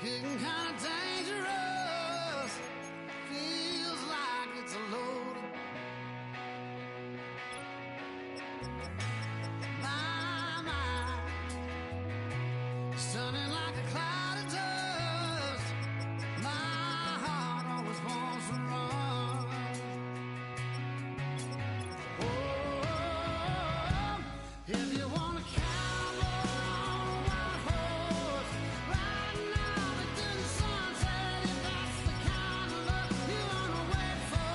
Getting kind of dangerous. Feels like it's a load. My mind stunning like a cloud of dust. My heart always wants to run. Oh, if you want to cowboy on a white horse, riding out into the sunset, if that's the kind of love you want to wait for.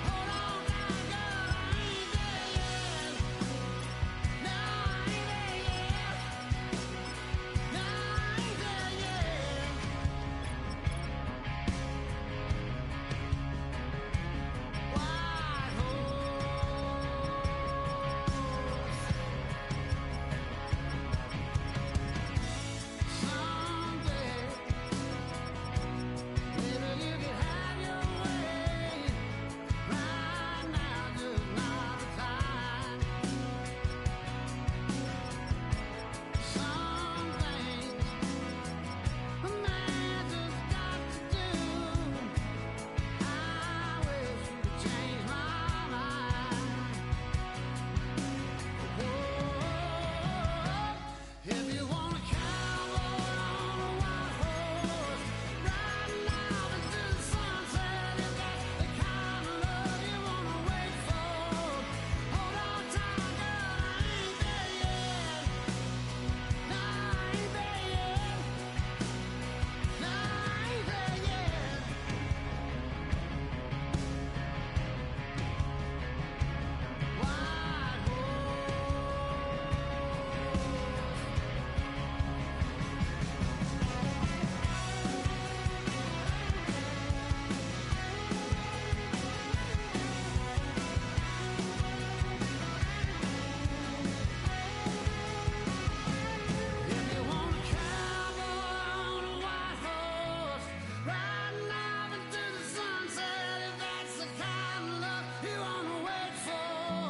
Hold on tight, girl, I ain't there yet. No, I ain't there yet. No, I ain't there yet. White someday, maybe you could have your way. Right now, just not the time. Some things a man just got to do. I wish you could change my mind. If you want a cowboy on a white horse, riding out into the sunset, if that's the kind of love you want to wait for. Hold on tight, girl, I ain't there yet. No, I ain't there yet. No, I ain't there yet. White If you want a cowboy on a white horse, riding out into the sunset, if that's the kind of love you want to wait for.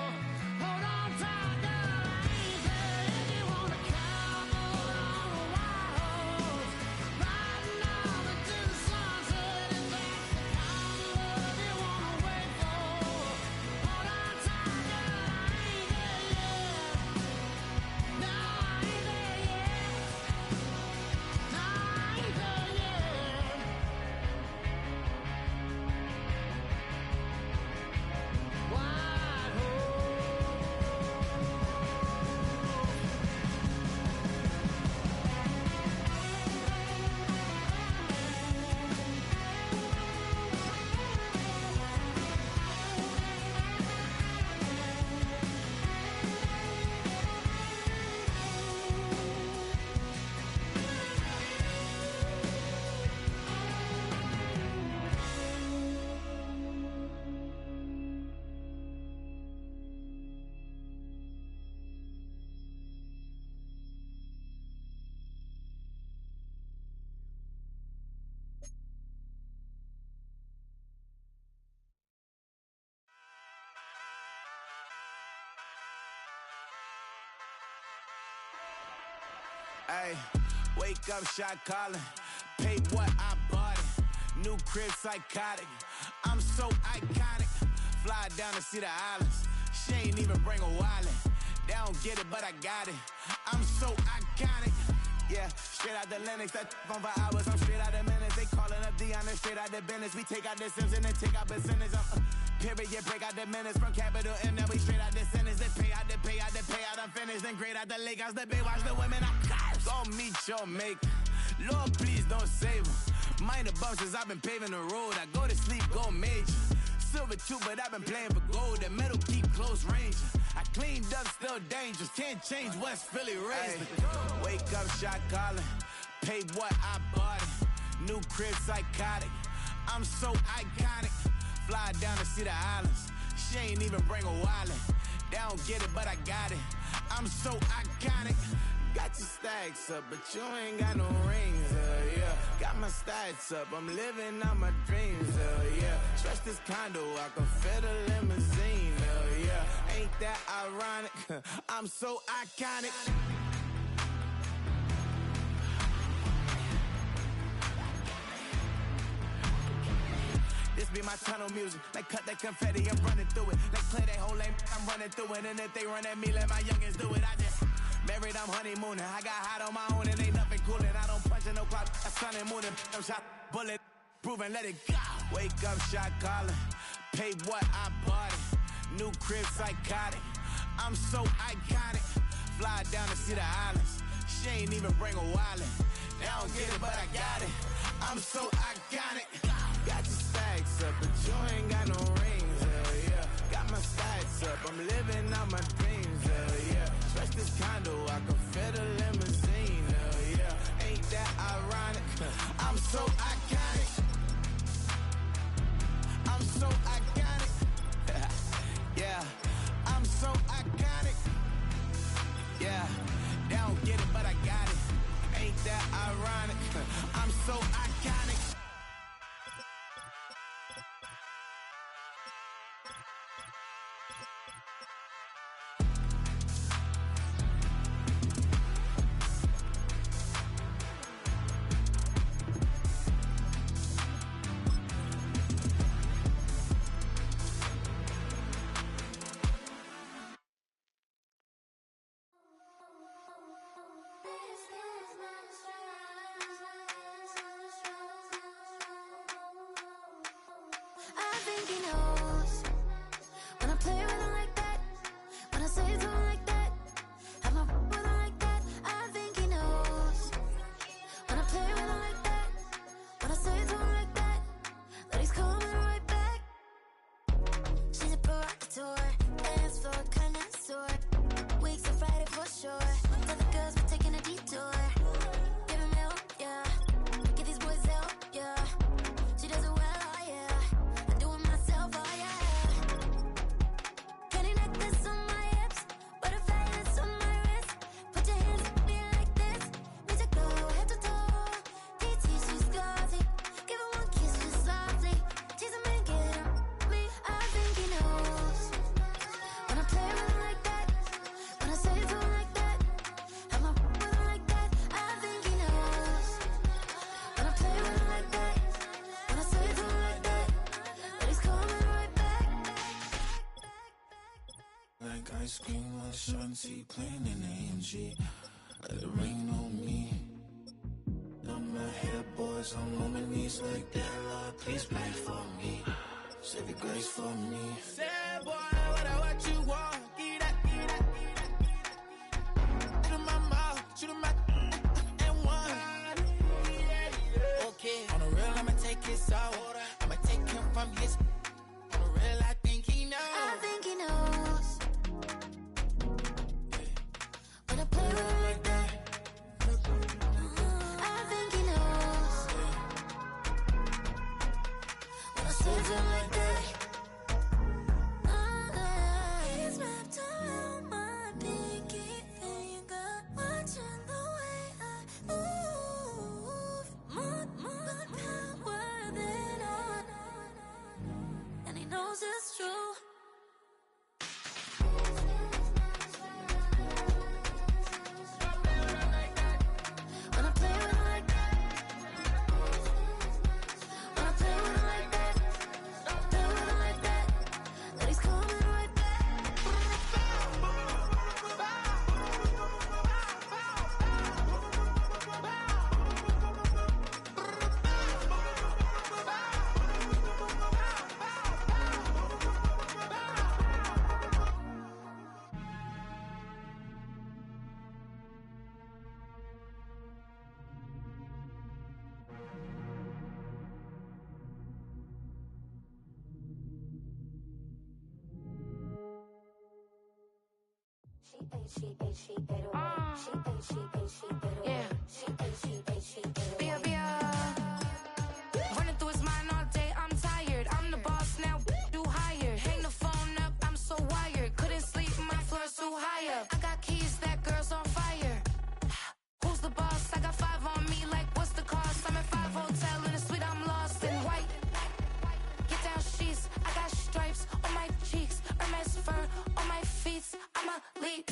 Hold on tight, girl, I ain't there. If you want a cowboy on a white horse, riding out into the sunset, if that's the kind of love you want to wait for. Hold on tight, girl, I ain't there yet. No, I ain't there yet. No, I ain't there yet. White Ay, wake up, shot calling. Paid what I bought it. New crib, psychotic. I'm so iconic. Fly down to see the islands. She ain't even bring a wallet. They don't get it, but I got it. I'm so iconic. Yeah, straight out the Linux, that on for hours, I'm straight out the minutes. They calling up Deanna, straight out the business. We take out the Sims and then take out percentage. Period, break out the minutes from capital M, now we straight out the sentence. They pay out, I'm finished. Then grade out the Lakers, the bay, watch the women, I'm got. Go meet your maker. Lord, please don't save them. Minor bumps as I've been paving the road. I go to sleep, go major. Silver too, but I've been playing for gold. The metal keep close range. I cleaned up, still dangerous. Can't change West Philly raised. Wake up, shot calling. Paid what I bought it. New crib, psychotic. I'm so iconic. Fly down to see the islands. She ain't even bring a wallet. They don't get it, but I got it. I'm so iconic. Got your stacks up, but you ain't got no rings, yeah. Got my stats up, I'm living out my dreams, yeah. Trust this condo, I can fit a limousine, yeah. Ain't that ironic? I'm so iconic. be my tunnel music. Like cut that confetti, I'm running through it. Like play that whole lane, I'm running through it. And if they run at me, let my youngins do it. I just married, I'm honeymooning. I got hot on my own and ain't nothing coolin'. I don't punch in no clock, I sun and moonin'. I'm shot, bullet, proven, let it go. Wake up, shot calling. Pay what I bought it. New crib, psychotic. I'm so iconic. Fly down to see the islands. She ain't even bring a wallet. They don't get it, but I got it. I'm so iconic. Got your stacks up, but you ain't got no rings, hell yeah. Got my stacks up, I'm living out my dreams, hell yeah. Stretch this condo, I can fit a limousine, hell yeah. Ain't that ironic? I'm so iconic. I'm so iconic. Yeah, I'm so iconic. Yeah, they don't get it, but I got it. Ain't that ironic? I'm so iconic. I think he knows when I play with him like that, when I say it to him like that, have my with him like that. I think he knows when I play with him like that, when I say it to him like that, that he's coming right back. She's a provocateur, dance floor connoisseur, weeks of Friday for sure. Tell the girls we're taking a detour. Give him help, yeah. Get these boys help, yeah. She does it well, oh yeah. I do it myself, oh yeah. Penny necklace on my hips, butterflies on my wrist. Put your hands up me like this, makes it go head to toe. PT, she's glossy. Give her one kiss just softly. Tease him and get him me. I think he knows when I play with him like that, when I say it to him like that, have my with him like that. I think he knows when I play with him like that, when I say it to him like that, that he's coming right back. Like ice cream on Shanty, playing in AMG. Let it rain on me. On my head, boys, I'm on my knees like that. Lord, please pray for me. Save your grace for me. Say, boy, what you want? Get that, get that, get that. Shoot in my mouth, shoot in my and one. Okay, on the real, I'ma take his out. I'ma take him from his. On the real, I think he knows. I think he knows when I play with him like that. I think he knows when I say it to him like that. He's wrapped around my pinky finger, watching the way I move. More power than on, and he knows it's true. When I play with him like that, when I play with him like that, play with him like that, that he's coming right back. Running through his mind all day, I'm tired. I'm the boss now, do higher. Hang the phone up, I'm so wired. Couldn't sleep, my floor's too high up. I got keys, that girl's on fire. Who's the boss? I got 5 on me, like what's the cost? I'm at 5 hotel in a suite, I'm lost in white. Get down sheets, I got stripes on my cheeks, Hermes fur on my feet. I'm a lead.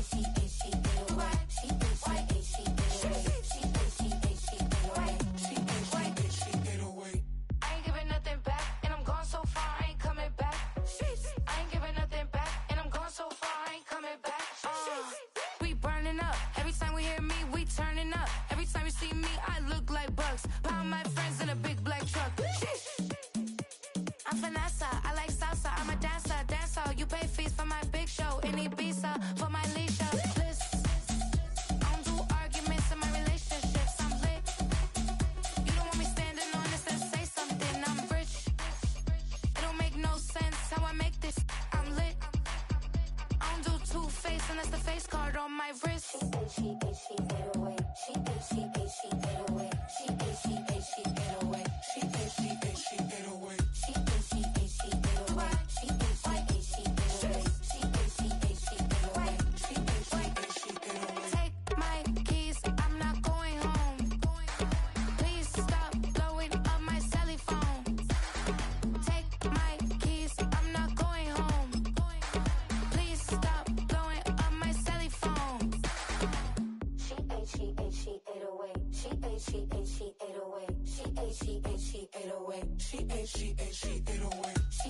She we burning up. Every time we hear me, we turning up. Every time you see me, I look like bugs. Pound my friends in a big black truck. Sheesh. I'm Vanessa, I like salsa, I'm a dancer, you pay fees for my big show in Ibiza, for my leisure, bliss. I don't do arguments in my relationships, I'm lit. You don't want me standing on this, then say something, I'm rich. It don't make no sense how I make this, I'm lit. I don't do two-face unless the face card on my wrist. She 808, she 808, she 808, she 808, she 808, she 808, she 808. Take my keys, I'm not going home. Please stop blowing up my celly phone. Take my keys, I'm not going home. Please stop blowing up my celly phone. She 808, she 808, she 808, she 808, she 808, she 808, she 808, she 808.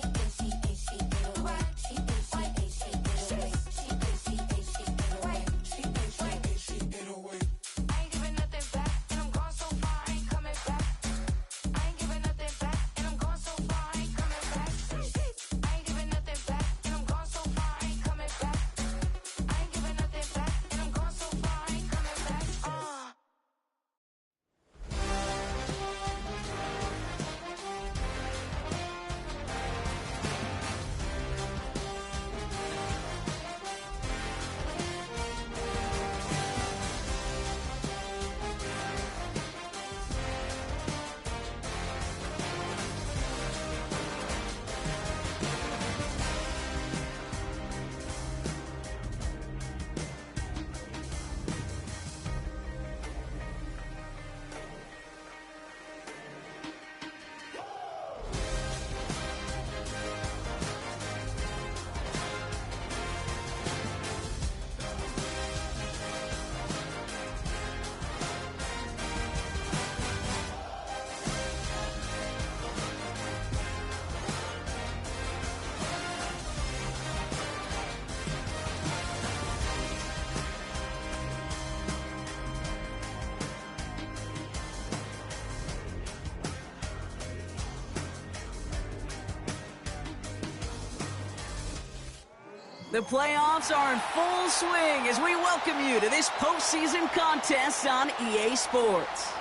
The playoffs are in full swing as we welcome you to this postseason contest on EA Sports.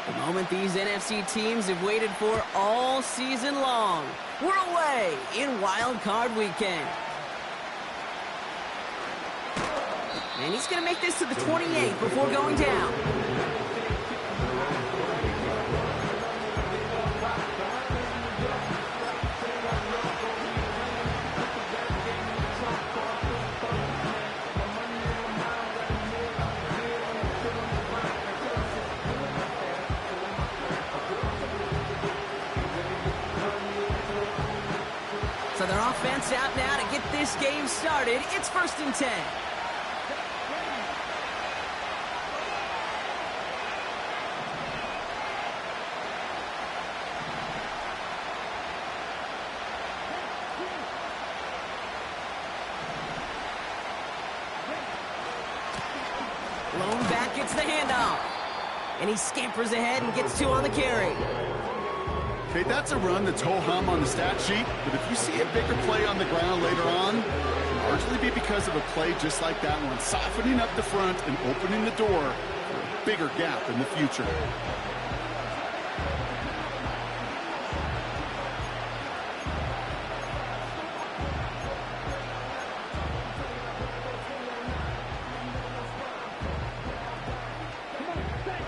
The moment these NFC teams have waited for all season long. We're away in Wild Card Weekend. And he's going to make this to the 28 before going down. So their offense out now to get this game started. It's 1st and 10. Lone back gets the handoff. And he scampers ahead and gets 2 on the carry. Okay, that's a run that's ho-hum on the stat sheet, but if you see a bigger play on the ground later on, it'll largely be because of a play just like that one, softening up the front and opening the door for a bigger gap in the future.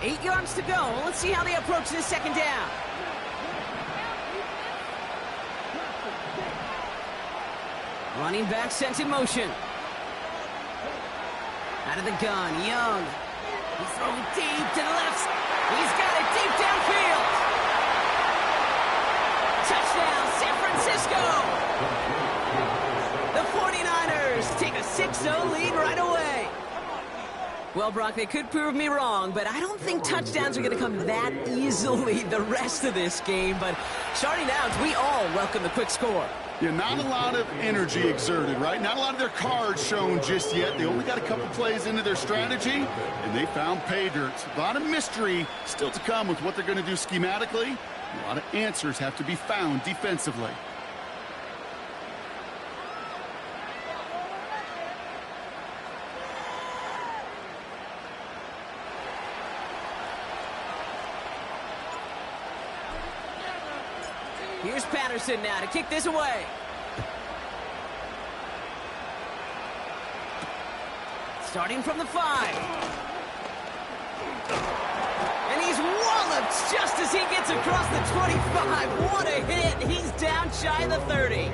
Eight yards to go. Let's see how they approach this second down. Running back sent in motion. Out of the gun, Young. He's throwing deep to the left. He's got it deep downfield. Touchdown. touchdown, San Francisco! The 49ers take a 6-0 lead right away. Well, Brock, they could prove me wrong, but I don't think touchdowns are going to come that easily the rest of this game. But starting out, we all welcome the quick score. Yeah, not a lot of energy exerted, right? Not a lot of their cards shown just yet. They only got a couple plays into their strategy, and they found pay dirt. A lot of mystery still to come with what they're going to do schematically. A lot of answers have to be found defensively. Here's Patterson now to kick this away. Starting from the 5. And he's walloped just as he gets across the 25. What a hit. He's down shy of the 30.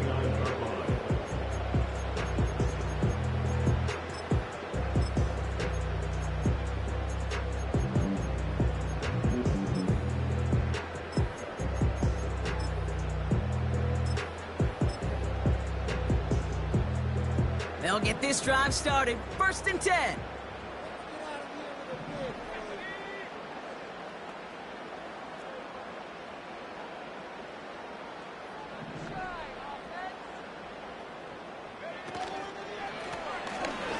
They'll get this drive started. 1st and 10.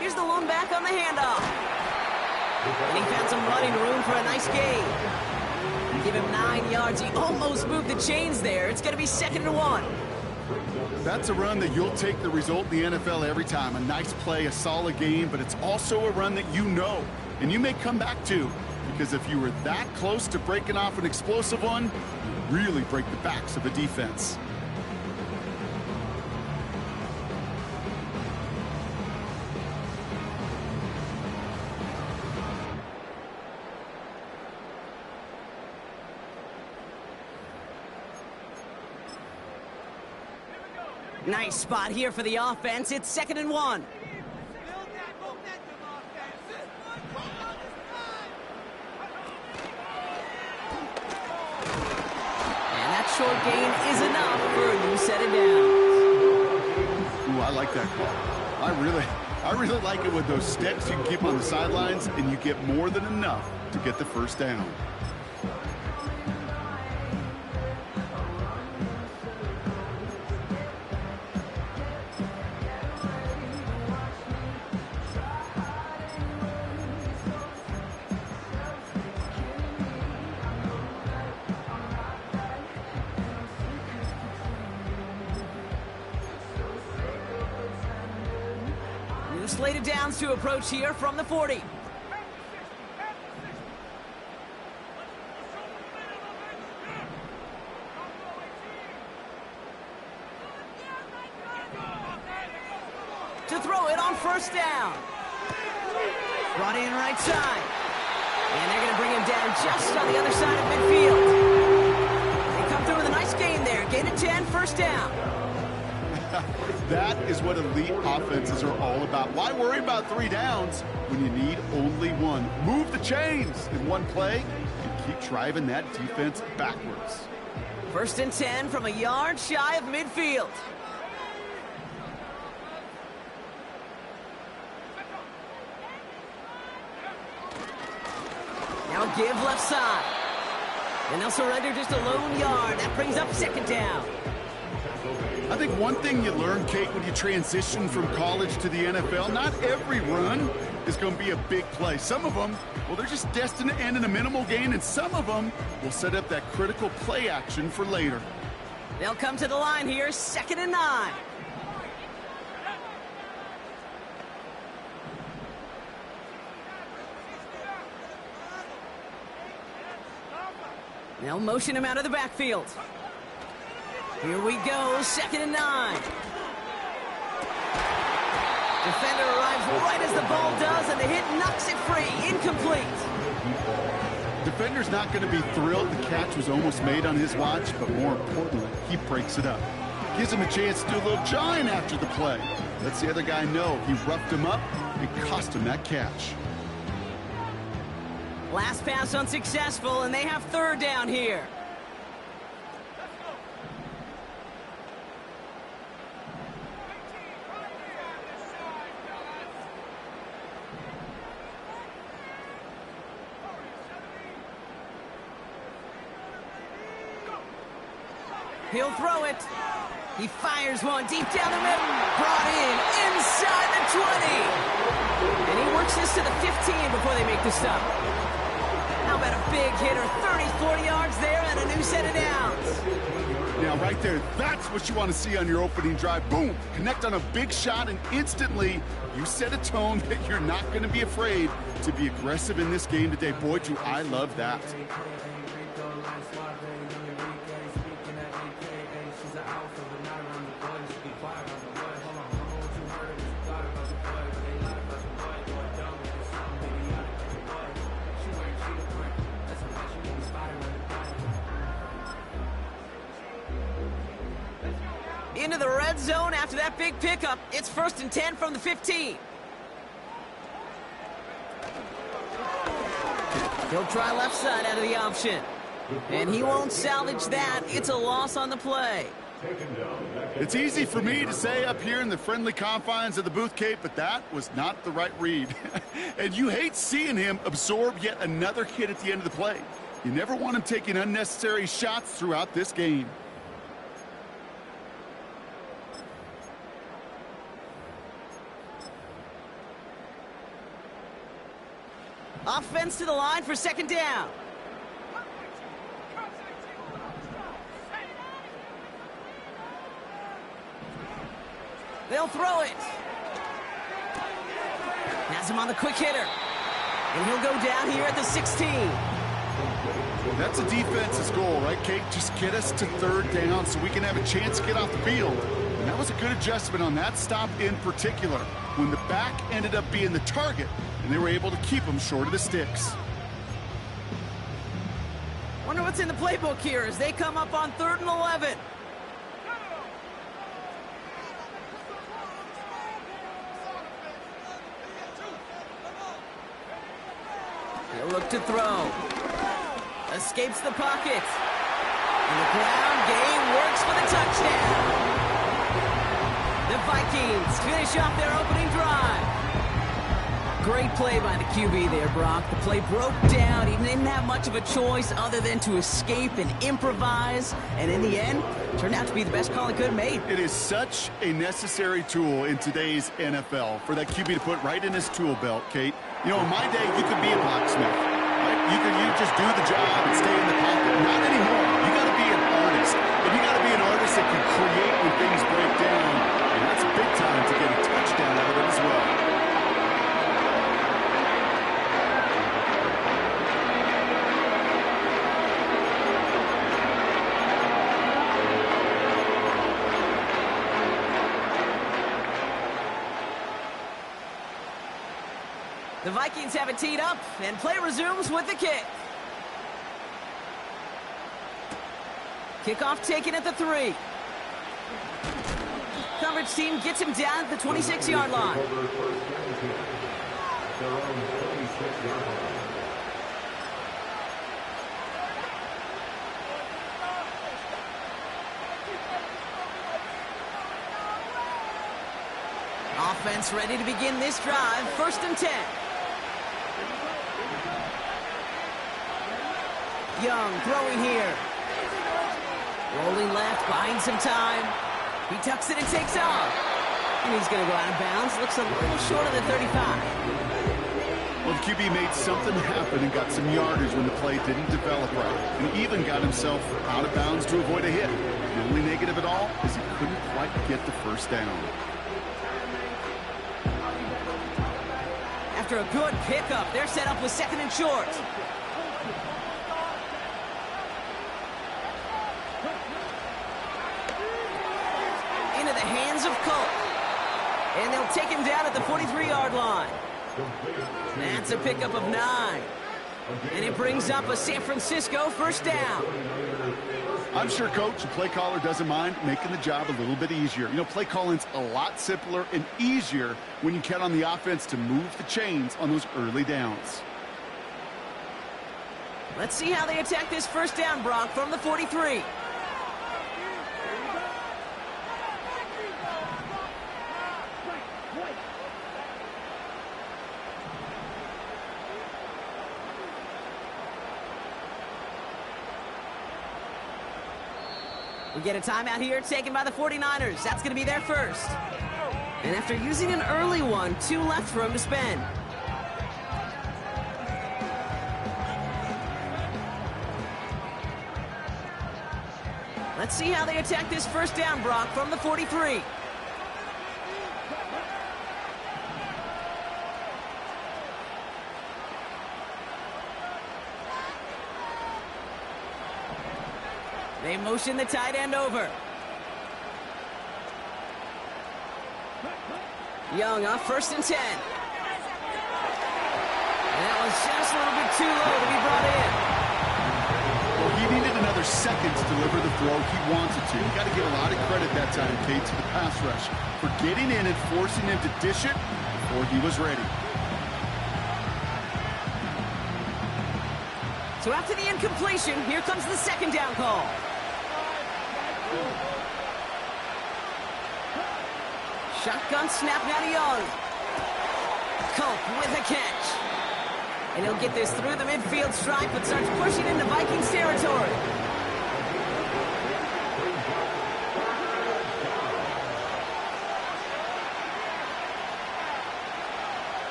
Here's the lone back on the handoff. And he found some running room for a nice gain. Give him 9 yards. He almost moved the chains there. It's going to be 2nd and 1. That's a run that you'll take the result in the NFL every time. A nice play, a solid game, but it's also a run that you know and you may come back to, because if you were that close to breaking off an explosive one, you really break the backs of a defense. Nice spot here for the offense. It's 2nd and 1. And that short gain is enough for a new set of downs. Ooh, I like that call. I really like it with those steps you can keep on the sidelines and you get more than enough to get the first down. Slated downs to approach here from the 40. To throw it on 1st down. Brought in right side. And they're going to bring him down just on the other side of midfield. They come through with a nice gain there. Gain of 10, 1st down. That is what elite offenses are all about. Why worry about 3 downs when you need only 1? Move the chains in one play and keep driving that defense backwards. 1st and 10 from a yard shy of midfield. Now give left side. And they'll surrender just a lone yard. That brings up 2nd down. I think one thing you learn, Kate, when you transition from college to the NFL, not every run is going to be a big play. Some of them, well, they're just destined to end in a minimal gain, and some of them will set up that critical play action for later. They'll come to the line here, 2nd and 9. They'll motion him out of the backfield. Here we go, 2nd and 9. Defender arrives right as the ball does, and the hit knocks it free. Incomplete. Defender's not going to be thrilled the catch was almost made on his watch, but more importantly, he breaks it up. Gives him a chance to do a little jawing after the play. Lets the other guy know he roughed him up and cost him that catch. Last pass unsuccessful, and they have 3rd down here. He'll throw it. He fires one deep down the middle. Brought in inside the 20. And he works this to the 15 before they make the stop. How about a big hitter? 30, 40 yards there and a new set of downs. Now, right there, that's what you want to see on your opening drive. Boom! Connect on a big shot, and instantly you set a tone that you're not going to be afraid to be aggressive in this game today. Boy, do I love that. Into the red zone after that big pickup. It's 1st and 10 from the 15. He'll try left side out of the option. And he won't salvage that. It's a loss on the play. It's easy for me to say up here in the friendly confines of the booth, Kate, but that was not the right read. And you hate seeing him absorb yet another hit at the end of the play. You never want him taking unnecessary shots throughout this game. Offense to the line for 2nd down. They'll throw it. Has him on the quick hitter. And he'll go down here at the 16. That's a defense's goal, right, Kate? Just get us to 3rd down so we can have a chance to get off the field. And that was a good adjustment on that stop in particular, when the back ended up being the target, and they were able to keep him short of the sticks. Wonder what's in the playbook here as they come up on 3rd and 11. He'll look to throw. Escapes the pocket. And the ground game works for the touchdown. The Vikings finish off their opening drive. Great play by the QB there, Brock. The play broke down. He didn't have much of a choice other than to escape and improvise. And in the end, turned out to be the best call it could have made. It is such a necessary tool in today's NFL for that QB to put right in his tool belt, Kate. You know, in my day, you could be a blacksmith, right? You just do the job and stay in the pocket. Not anymore. You got to be an artist. And you got to be an artist that can create when things break down. And that's big time to get a touchdown out of it as well. The Vikings have it teed up, and play resumes with the kick. Kickoff taken at the 3. Coverage team gets him down at the 26-yard line. Offense ready to begin this drive. 1st and 10. Young throwing here. Rolling left, buying some time. He tucks it and takes off. And he's going to go out of bounds. Looks a little short of the 35. Well, the QB made something happen and got some yardage when the play didn't develop right. And even got himself out of bounds to avoid a hit. The only negative at all is he couldn't quite get the 1st down. After a good pickup, they're set up with 2nd and short. Into the hands of Colt. And they'll take him down at the 43-yard line. That's a pickup of 9. And it brings up a San Francisco 1st down. I'm sure Coach, the play caller, doesn't mind making the job a little bit easier. You know, play calling's a lot simpler and easier when you count on the offense to move the chains on those early downs. Let's see how they attack this 1st down, Brock, from the 43. get a timeout here taken by the 49ers. That's going to be their first. And after using an early one, 2 left for him to spend. Let's see how they attack this first down, Brock, from the 43. They motion the tight end over. Young off 1st and 10. And that was just a little bit too low to be brought in. Well, he needed another second to deliver the throw he wanted to. You got to give a lot of credit that time, Kate, to the pass rush for getting in and forcing him to dish it before he was ready. So after the incompletion, here comes the 2nd down call. Shotgun snap now to Young. Culp with a catch. And he'll get this through the midfield stripe, but starts pushing into Vikings territory.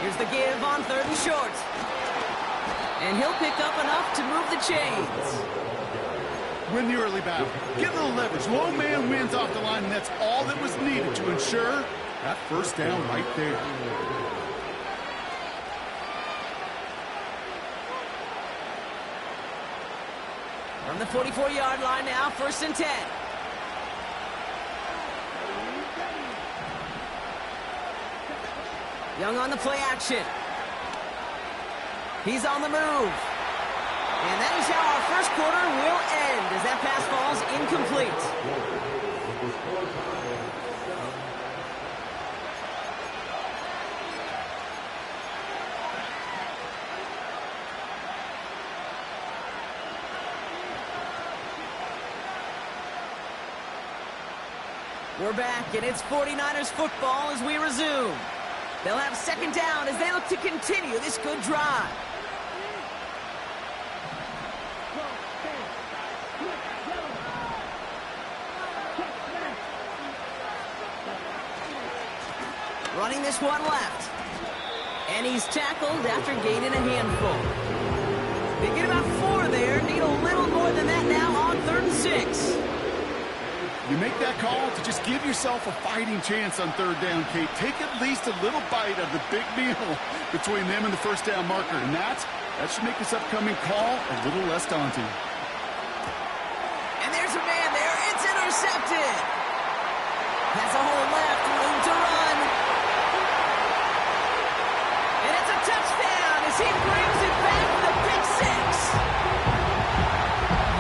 Here's the give on 3rd and short. And he'll pick up enough to move the chains. Win the early battle. Get a little leverage. Low man wins off the line, and that's all that was needed to ensure that first down right there. From the 44-yard line now, 1st and 10. Young on the play action. He's on the move. And that is how our first quarter will end as that pass falls incomplete. We're back, and it's 49ers football as we resume. They'll have 2nd down as they look to continue this good drive. Running this one left. And he's tackled after gaining a handful. They get about 4 there. Need a little more than that now on 3rd and 6. You make that call to just give yourself a fighting chance on 3rd down, Kate. Take at least a little bite of the big meal between them and the first down marker. And that should make this upcoming call a little less daunting. And there's a man there. It's intercepted. Has a hole left. Room to run. And it's a touchdown as he brings it back to the pick 6.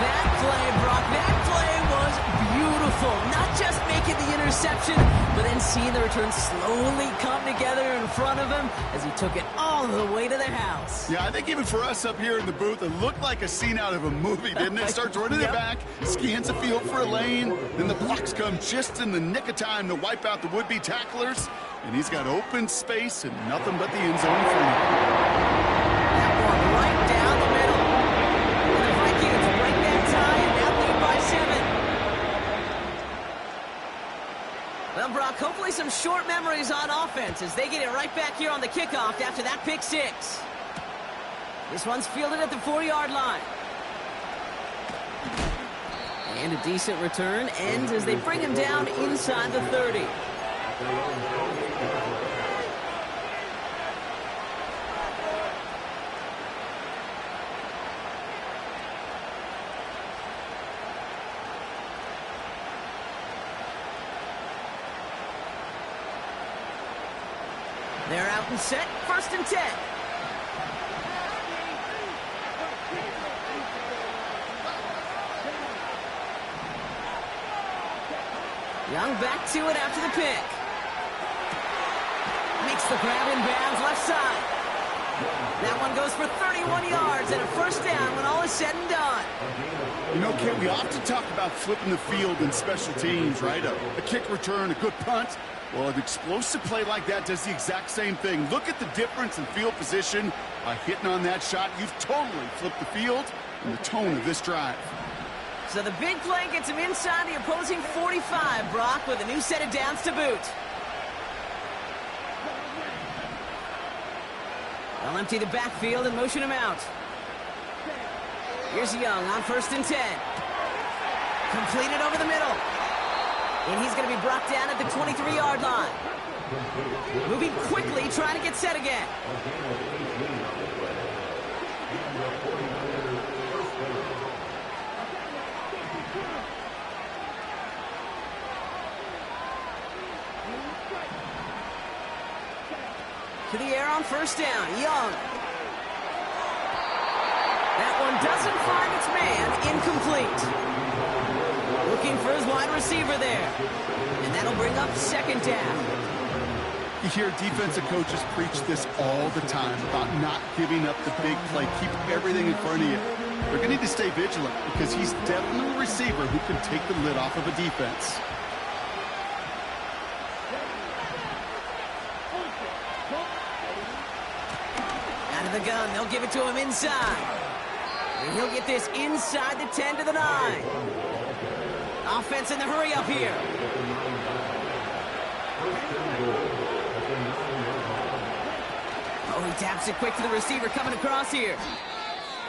That play, Brock, that play was beautiful. Not just making the interception, but then seeing the return slowly come together in front of him as he took it all the way to the house. Yeah, I think even for us up here in the booth, it looked like a scene out of a movie, didn't it? Starts running it back, scans the field for a lane, then the blocks come just in the nick of time to wipe out the would-be tacklers, and he's got open space and nothing but the end zone for him. That one right down the middle. And the Vikings break that tie and now lead by 7. Well, Brock, hopefully some short memories on offense as they get it right back here on the kickoff after that pick 6. This one's fielded at the 4-yard line. And a decent return ends as they bring him down inside the 30. They're out and set, 1st and 10. Young back to it after the pick. Makes the grab in bounds left side. That one goes for 31 yards and a first down when all is said and done. You know, Kate, we often talk about flipping the field in special teams, right? A kick return, a good punt. Well, an explosive play like that does the exact same thing. Look at the difference in field position. By hitting on that shot, you've totally flipped the field and the tone of this drive. So the big play gets him inside the opposing 45, Brock, with a new set of downs to boot. They'll empty the backfield and motion him out. Here's Young on 1st and 10. Completed over the middle. And he's going to be brought down at the 23-yard line. Moving quickly, trying to get set again. To the air on 1st down, Young. That one doesn't find its man, incomplete. Looking for his wide receiver there. And that'll bring up 2nd down. You hear defensive coaches preach this all the time about not giving up the big play. Keep everything in front of you. They're going to need to stay vigilant because he's definitely a receiver who can take the lid off of a defense. Out of the gun, they'll give it to him inside. And he'll get this inside the 10 to the 9. Offense in the hurry up here. Oh, he taps it quick to the receiver coming across here.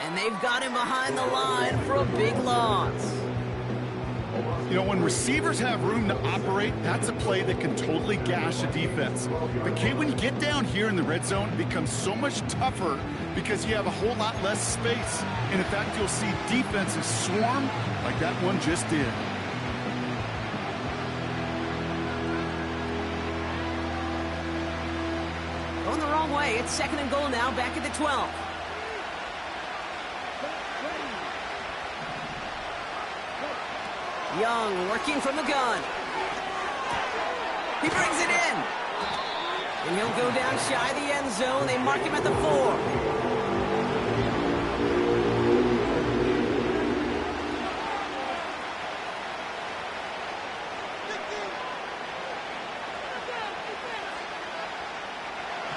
And they've got him behind the line for a big loss. You know, when receivers have room to operate, that's a play that can totally gash a defense. But, Kate, when you get down here in the red zone, it becomes so much tougher because you have a whole lot less space. And, in fact, you'll see defenses swarm like that one just did. Going the wrong way. It's 2nd and goal now, back at the 12. Young working from the gun. He brings it in. And he'll go down shy of the end zone. They mark him at the 4.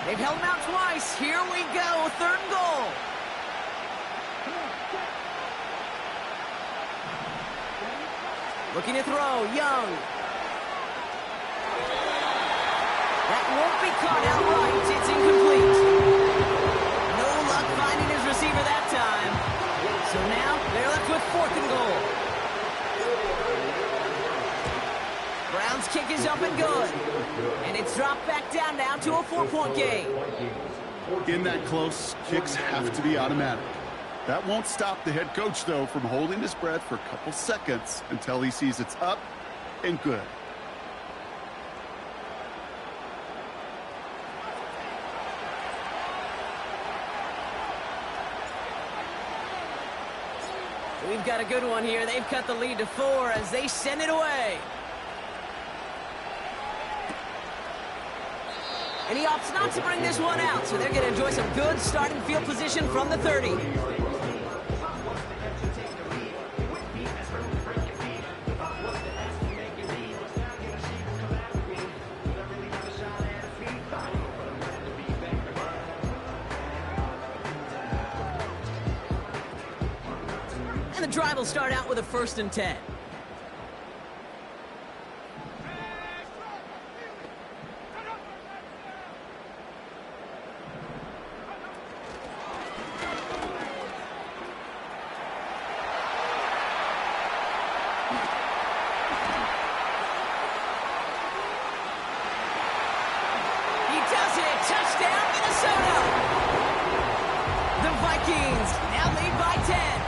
They've held him out twice. Here we go. 3rd and goal. Looking to throw, Young. That won't be caught outright. It's incomplete. No luck finding his receiver that time. So now they're left with 4th and goal. Brown's kick is up and good. And it's dropped back down now to a 4-point game. In that close, kicks have to be automatic. That won't stop the head coach, though, from holding his breath for a couple seconds until he sees it's up and good. We've got a good one here. They've cut the lead to 4 as they send it away. And he opts not to bring this one out, so they're going to enjoy some good starting field position from the 30. And the drive will start out with a 1st and 10. Touchdown, Minnesota! The Vikings now lead by 10.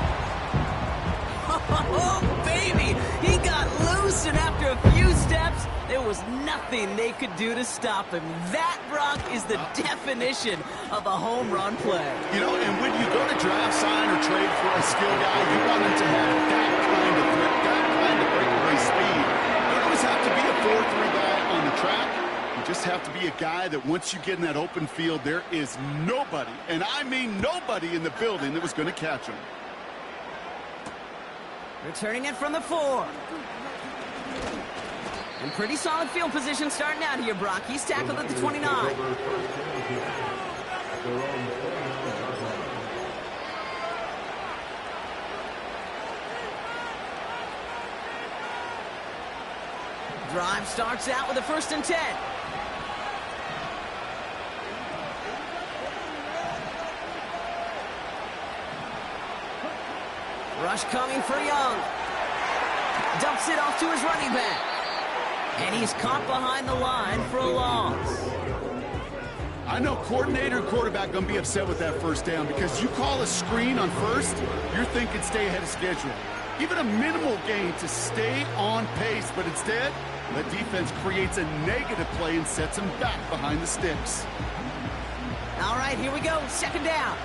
Oh, baby! He got loose, and after a few steps, there was nothing they could do to stop him. That, Brock, is the definition of a home run play. You know, and when you go to draft, sign, or trade for a skill guy, you want him to have that kind of threat, that kind of breakaway speed. You don't always have to be a 4-3 guy on the track. You just have to be a guy that once you get in that open field, there is nobody, and I mean nobody in the building that was going to catch him. Returning it from the 4. And pretty solid field position starting out here, Brock. He's tackled at the 29. Drive starts out with a 1st and 10. Rush coming for Young. Dumps it off to his running back. And he's caught behind the line for a loss. I know coordinator and quarterback going to be upset with that 1st down because you call a screen on 1st, you're thinking stay ahead of schedule. Even a minimal gain to stay on pace, but instead, the defense creates a negative play and sets him back behind the sticks. All right, here we go. 2nd down.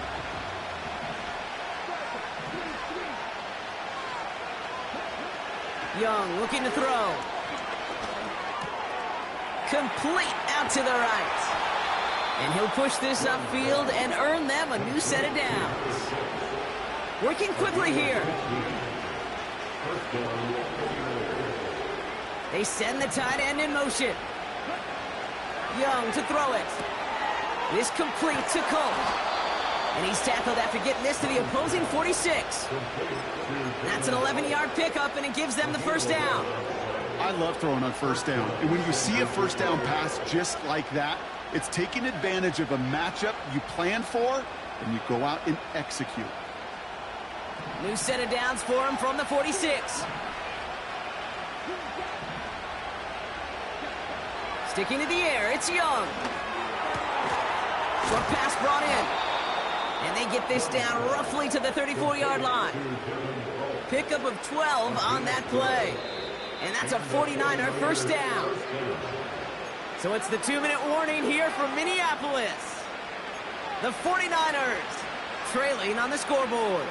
Young looking to throw. Complete out to the right. And he'll push this upfield and earn them a new set of downs. Working quickly here. They send the tight end in motion. Young to throw it. This complete to Colt. And he's tackled after getting this to the opposing 46. That's an 11-yard pickup, and it gives them the 1st down. I love throwing on 1st down. And when you see a 1st down pass just like that, it's taking advantage of a matchup you planned for, and you go out and execute. New set of downs for him from the 46. Sticking to the air, it's Young. Short pass brought in. And they get this down roughly to the 34-yard line. Pickup of 12 on that play. And that's a 49er 1st down. So it's the 2-minute warning here from Minneapolis. The 49ers trailing on the scoreboard.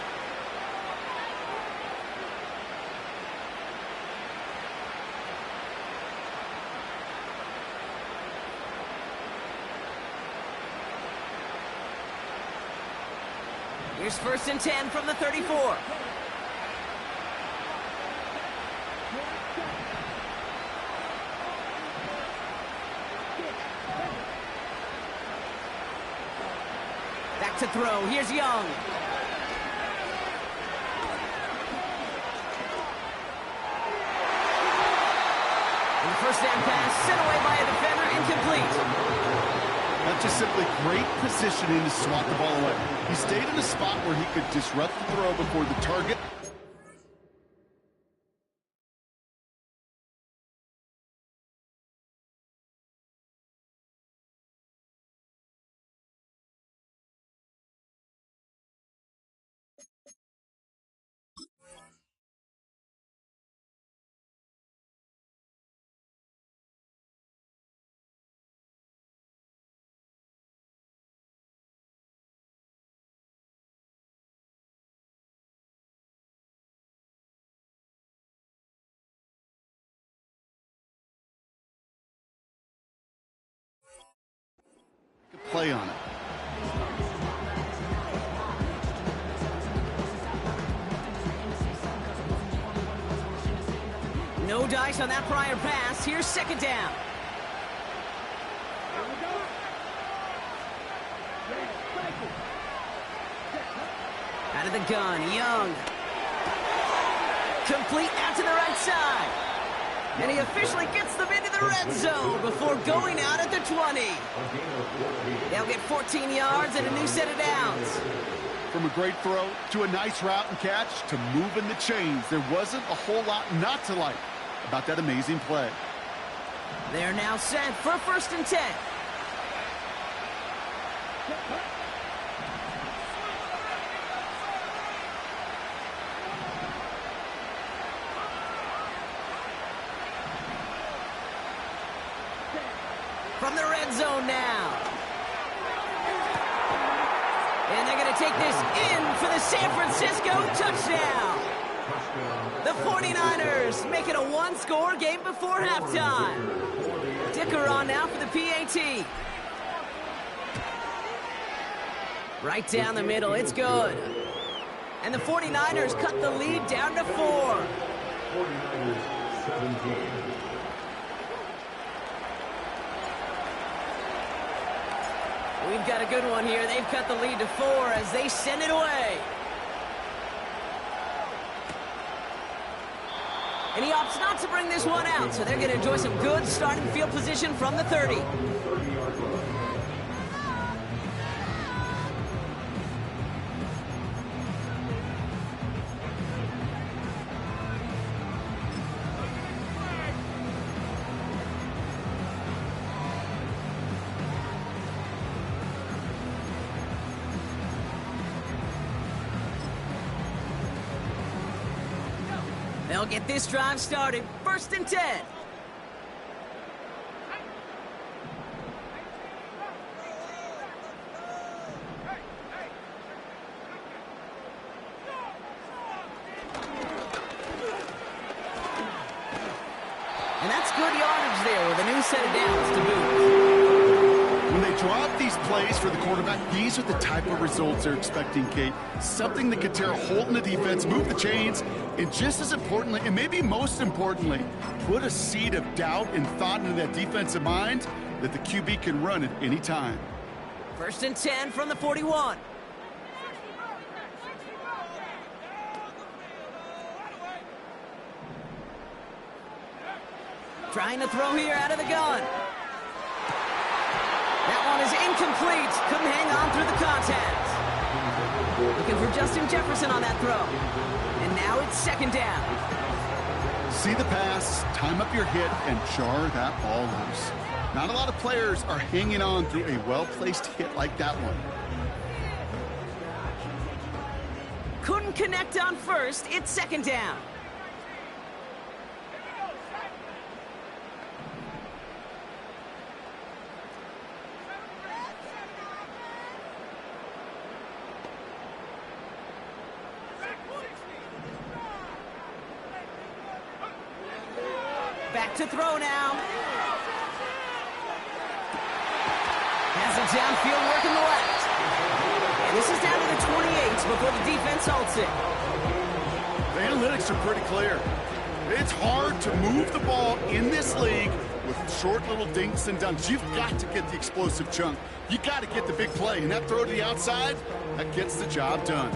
Here's 1st and 10 from the 34. Back to throw. Here's Young. And the 1st down pass sent away by a defender, incomplete. That's just simply great positioning to swat the ball away. He stayed in a spot where he could disrupt the throw before the target. Play on it. No dice on that prior pass. Here's 2nd down. Out of the gun, Young. Complete out to the right side. And he officially gets them into the red zone before going out at the 20. They'll get 14 yards and a new set of downs. From a great throw to a nice route and catch to moving the chains, there wasn't a whole lot not to like about that amazing play. They're now set for 1st and 10. From the red zone now. And they're going to take this in for the San Francisco touchdown. The 49ers make it a 1-score game before halftime. Dicker on now for the PAT. Right down the middle, it's good. And the 49ers cut the lead down to 4. 49ers 17. We've got a good one here. They've cut the lead to 4 as they send it away. And he opts not to bring this one out, so they're going to enjoy some good starting field position from the 30. They'll get this drive started. 1st and 10. And that's good yardage there with a new set of downs to boot. When they draw up these plays for the quarterback, these are the type of results they're expecting, Kate. Something that could tear a hole in the defense, move the chains, and just as importantly, and maybe most importantly, put a seed of doubt and thought into that defensive mind that the QB can run at any time. 1st and 10 from the 41. Trying to throw here out of the gun. That one is incomplete. Couldn't hang on through the contact. Looking for Justin Jefferson on that throw. And now it's 2nd down. See the pass, time up your hit, and jar that ball loose. Not a lot of players are hanging on through a well-placed hit like that one. Couldn't connect on 1st. It's 2nd down. Back to throw now. Has it downfield working the left. And this is down to the 28 before the defense halts it. The analytics are pretty clear. It's hard to move the ball in this league with short little dinks and dunks. You've got to get the explosive chunk. You got to get the big play. And that throw to the outside, that gets the job done.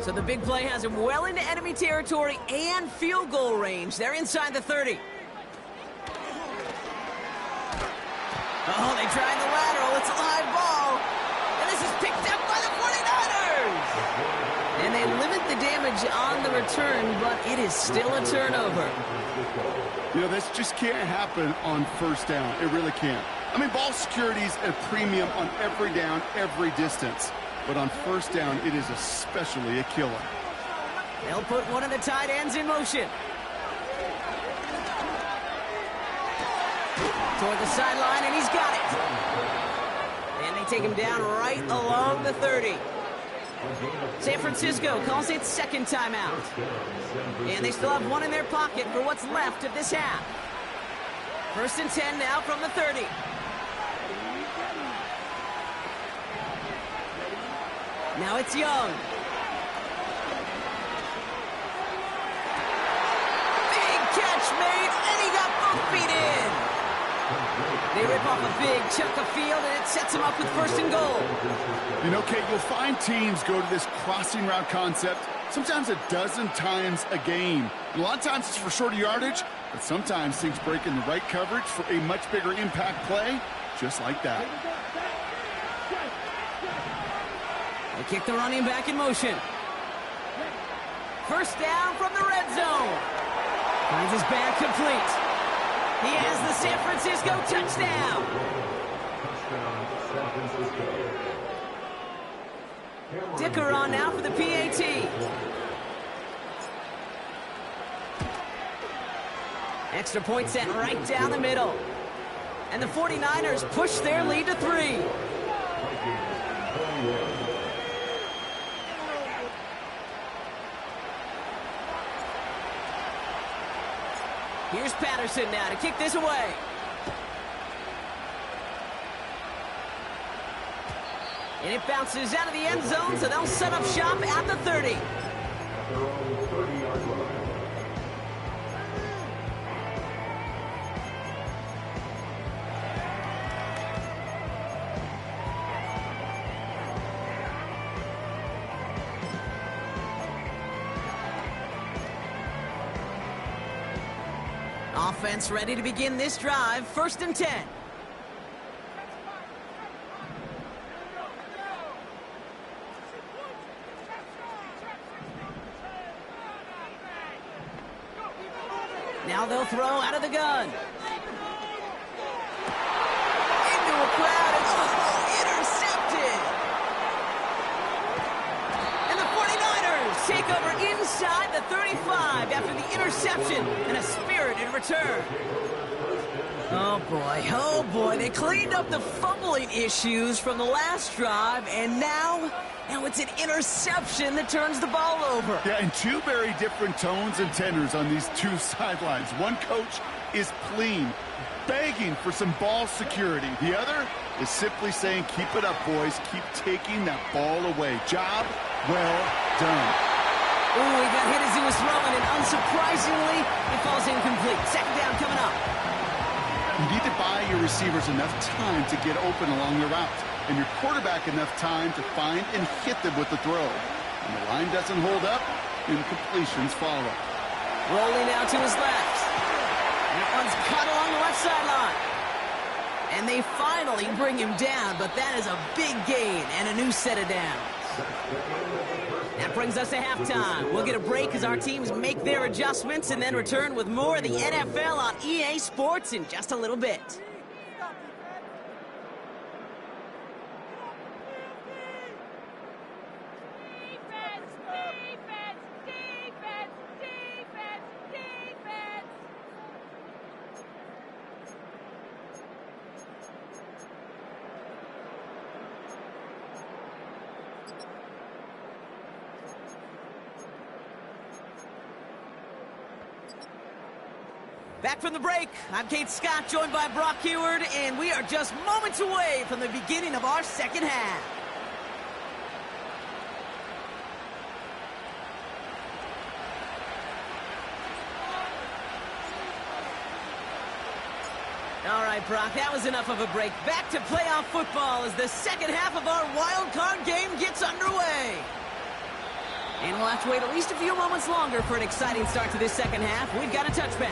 So the big play has him well into enemy territory and field goal range. They're inside the 30. Oh, they tried the lateral. It's a live ball. And this is picked up by the 49ers. And they limit the damage on the return, but it is still a turnover. You know, this just can't happen on 1st down. It really can't. I mean, ball security is a premium on every down, every distance. But on 1st down, it is especially a killer. They'll put one of the tight ends in motion. Toward the sideline, and he's got it. And they take him down right along the 30. San Francisco calls it 2nd timeout. And they still have one in their pocket for what's left of this half. 1st and 10 now from the 30. Now it's Young. Big catch made, and he got both feet in. They rip off a big chunk of field, and it sets him up with 1st and goal. You know, Kate, you'll find teams go to this crossing route concept sometimes a dozen times a game. And a lot of times it's for shorter yardage, but sometimes things break in the right coverage for a much bigger impact play, just like that. They kick the running back in motion. 1st down from the red zone. Finds his back complete. He has the San Francisco touchdown. Dicker on now for the PAT. Extra point sent right down the middle. And the 49ers push their lead to 3. Here's Patterson now to kick this away. And it bounces out of the end zone, so they'll set up shop at the 30. Offense ready to begin this drive. 1st and 10. Now they'll throw out of the gun. Into a crowd and intercepted. And the 49ers take over inside the 35 after the interception and a spirited return. Oh boy, they cleaned up the fumbling issues from the last drive, and now it's an interception that turns the ball over. Yeah, and two very different tones and tenors on these two sidelines. One coach is pleading, begging for some ball security. The other is simply saying, keep it up, boys. Keep taking that ball away. Job well done. Ooh, he got hit as he was throwing, and unsurprisingly, it falls incomplete. 2nd down coming up. You need to buy your receivers enough time to get open along the route, and your quarterback enough time to find and hit them with the throw. When the line doesn't hold up, incompletions follow. Rolling out to his left. That one's caught along the left sideline. And they finally bring him down, but that is a big gain and a new set of downs. That brings us to halftime. We'll get a break as our teams make their adjustments and then return with more of the NFL on EA Sports in just a little bit. Back from the break, I'm Kate Scott, joined by Brock Heward, and we are just moments away from the beginning of our second half. All right, Brock, that was enough of a break. Back to playoff football as the second half of our wild card game gets underway. And we'll have to wait at least a few moments longer for an exciting start to this second half. We've got a touchback.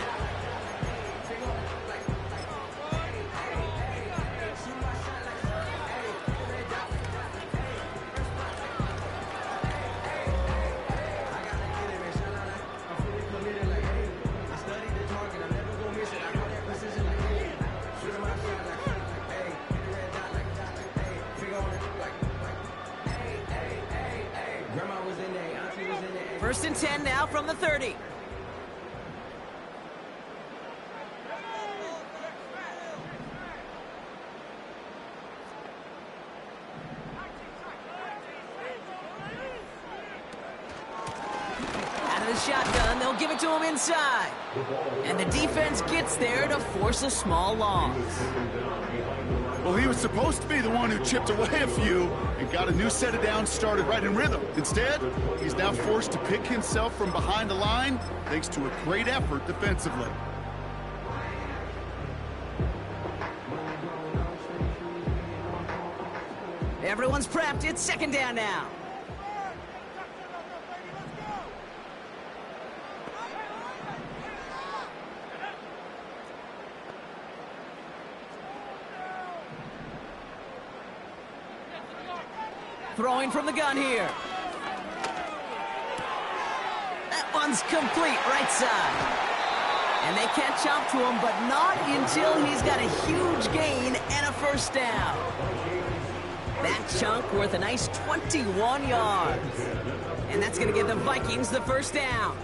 First and 10 now from the 30. Out of the shotgun, they'll give it to him inside. And the defense gets there to force a small loss. Well, he was supposed to be the one who chipped away a few and got a new set of downs started right in rhythm. Instead, he's now forced to pick himself from behind the line thanks to a great effort defensively. Everyone's prepped. It's second down now. Throwing from the gun here. That one's complete, right side. And they catch up to him, but not until he's got a huge gain and a first down. That chunk worth a nice 21 yards. And that's going to give the Vikings the first down.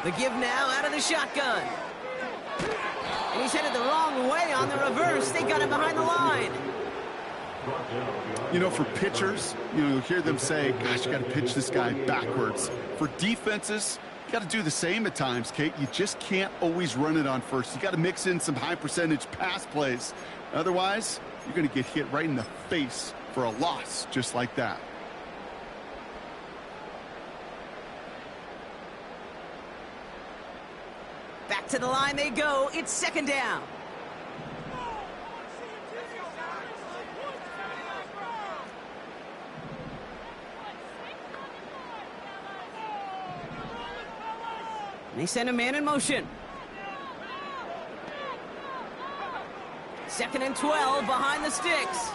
The give now out of the shotgun. And he's headed the wrong way on the reverse. They got him behind the line. You know, for pitchers, you'll hear them say, gosh, you got to pitch this guy backwards. For defenses, you got to do the same at times, Kate. You just can't always run it on first. You got to mix in some high percentage pass plays. Otherwise, you're going to get hit right in the face for a loss just like that. Back to the line they go. It's second down. They send a man in motion. 2nd and 12 behind the sticks.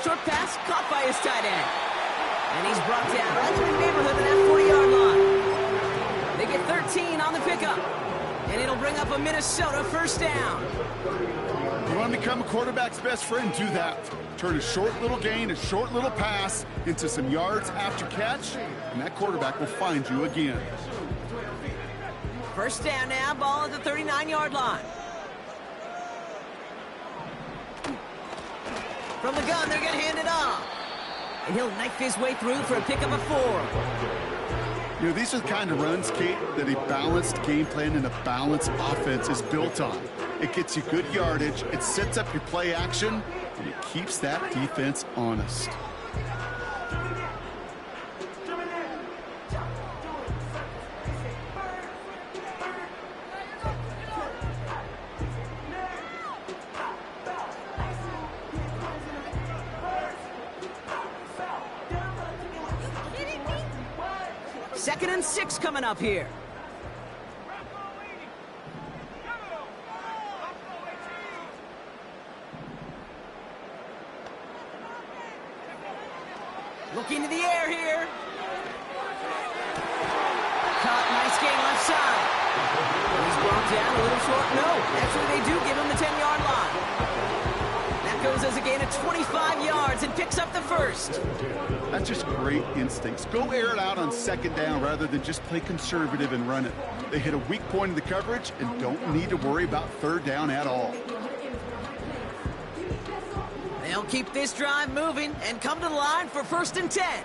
Short pass caught by his tight end. And he's brought down right in the neighborhood of that 40-yard line. They get 13 on the pickup. And it'll bring up a Minnesota first down. You want to become a quarterback's best friend? Do that. Turn a short little gain, a short little pass into some yards after catch, and that quarterback will find you again. First down now, ball at the 39-yard line. From the gun, they're going to hand it off. And he'll knife his way through for a pickup of 4. These are the kind of runs, Kate, that a balanced game plan and a balanced offense is built on. It gets you good yardage, it sets up your play action, and it keeps that defense honest. Second and 6 coming up here. Looking to the air here. Caught, nice gain left side. He's brought down a little short. No, actually they do give him the 10-yard line. That goes as a gain of 25 yards and picks up the first. That's just great instincts. Go air it out on second down rather than just play conservative and run it. They hit a weak point in the coverage and don't need to worry about third down at all. They'll keep this drive moving and come to the line for 1st and 10.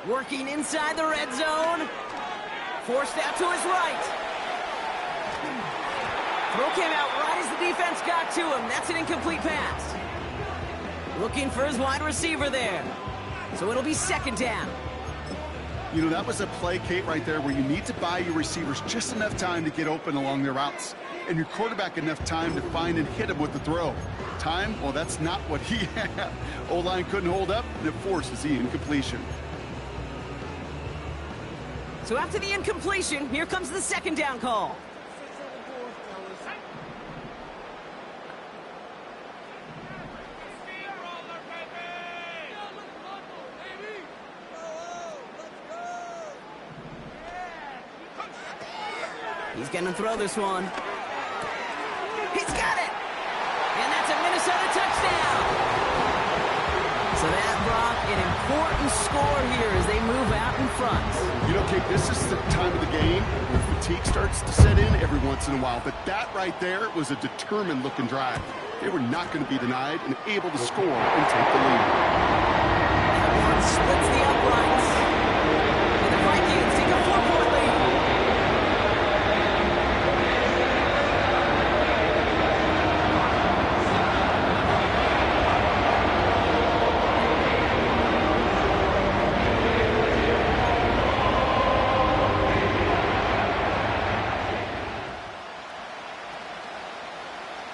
Working inside the red zone. Forced out to his right. Throw came out right as the defense got to him. That's an incomplete pass. Looking for his wide receiver there. So it'll be 2nd down. That was a play, Kate, right there where you need to buy your receivers just enough time to get open along their routes. And your quarterback enough time to find and hit him with the throw. Time, well, that's not what he had. O-line couldn't hold up, and it forces the incompletion. So after the incompletion, here comes the 2nd down call. He's going to throw this one. He's got it! And that's a Minnesota touchdown! So that brought an important score here as they move out in front. Kate, this is the time of the game where fatigue starts to set in every once in a while. But that right there was a determined-looking drive. They were not going to be denied and able to score and take the lead. That one splits the uprights. And the Vikings take a 4-point lead.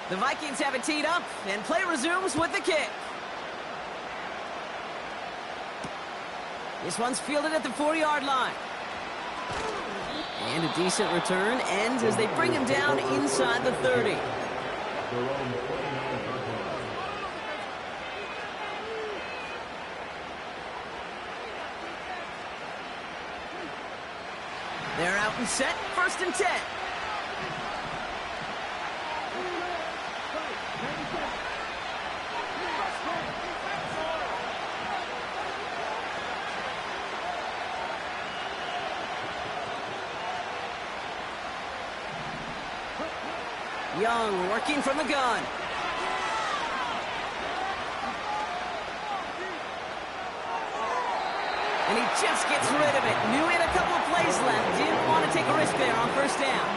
The Vikings have it teed up, and play resumes with the kick. This one's fielded at the 4-yard line. And a decent return ends as they bring him down inside the 30. They're out and set, 1st and 10. Young working from the gun. And he just gets rid of it. Knew he had a couple of plays left. Didn't want to take a risk there on first down.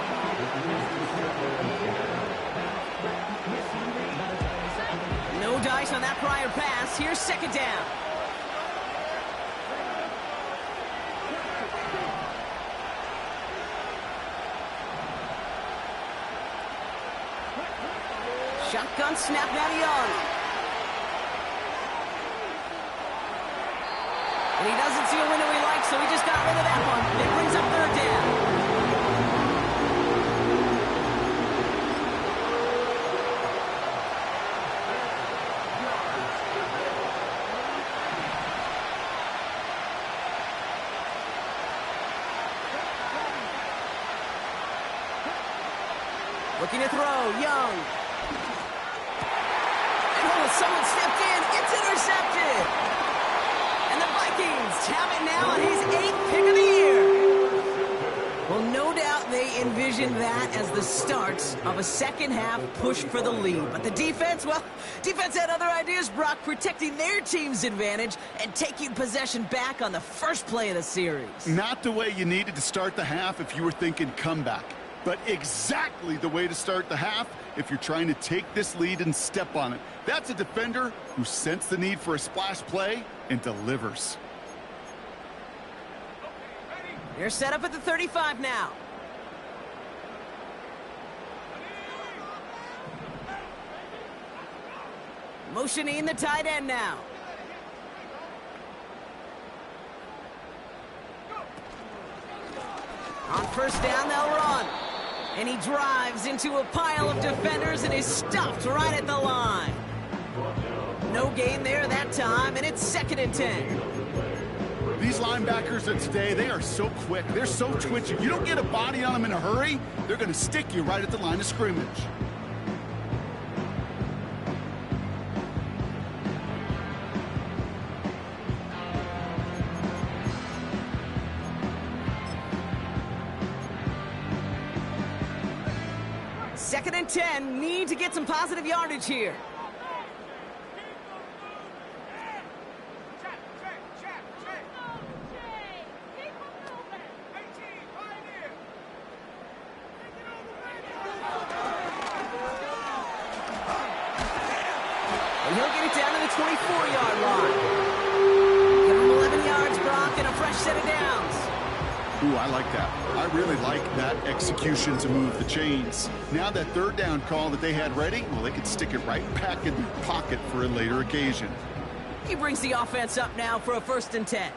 No dice on that prior pass. Here's second down. Shotgun snap now to Young. And he doesn't see a window he likes, so he just got rid of that one. It brings up third down. Looking to throw, Young. And someone stepped in. It's intercepted. And the Vikings have it now on his 8th pick of the year. Well, no doubt they envisioned that as the start of a second-half push for the lead. But the defense, well, defense had other ideas, Brock, protecting their team's advantage and taking possession back on the first play of the series. Not the way you needed to start the half if you were thinking comeback, but exactly the way to start the half if you're trying to take this lead and step on it. That's a defender who sensed the need for a splash play and delivers. They're set up at the 35 now. Motioning the tight end now. On first down, they'll run. And he drives into a pile of defenders and is stopped right at the line. No gain there that time, and it's 2nd and 10. These linebackers of today, they are so quick. They're so twitchy. You don't get a body on them in a hurry, they're going to stick you right at the line of scrimmage. Second and 10, need to get some positive yardage here. And he'll get it down to the 24-yard line. Give him 11 yards, Brock, and a fresh set of downs. Ooh, I like that. I really like that execution to move the chains. Now that third down call that they had ready, well, they could stick it right back in their pocket for a later occasion. He brings the offense up now for a 1st and 10.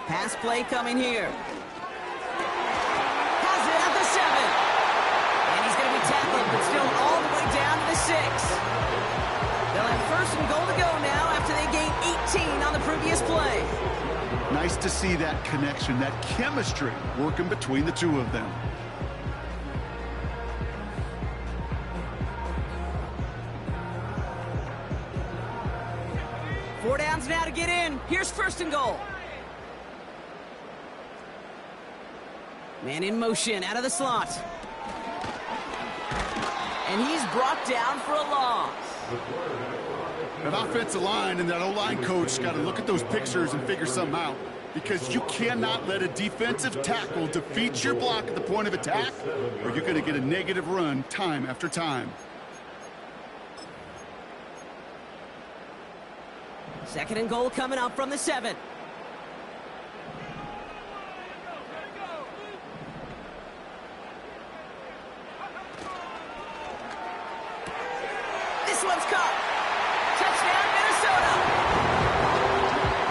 Pass play coming here. Has it at the 7. And he's going to be tackled, but still all the way down to the 6. They'll have 1st and goal to go now after they gained 18 on the previous play. Nice to see that connection, that chemistry working between the two of them. Four downs now to get in. Here's 1st and goal. Man in motion, out of the slot. And he's brought down for a loss. That offensive line and that O-line coach got to look at those pictures and figure something out. Because you cannot let a defensive tackle defeat your block at the point of attack, or you're going to get a negative run time after time. 2nd and goal coming up from the 7. This one's caught. Touchdown, Minnesota.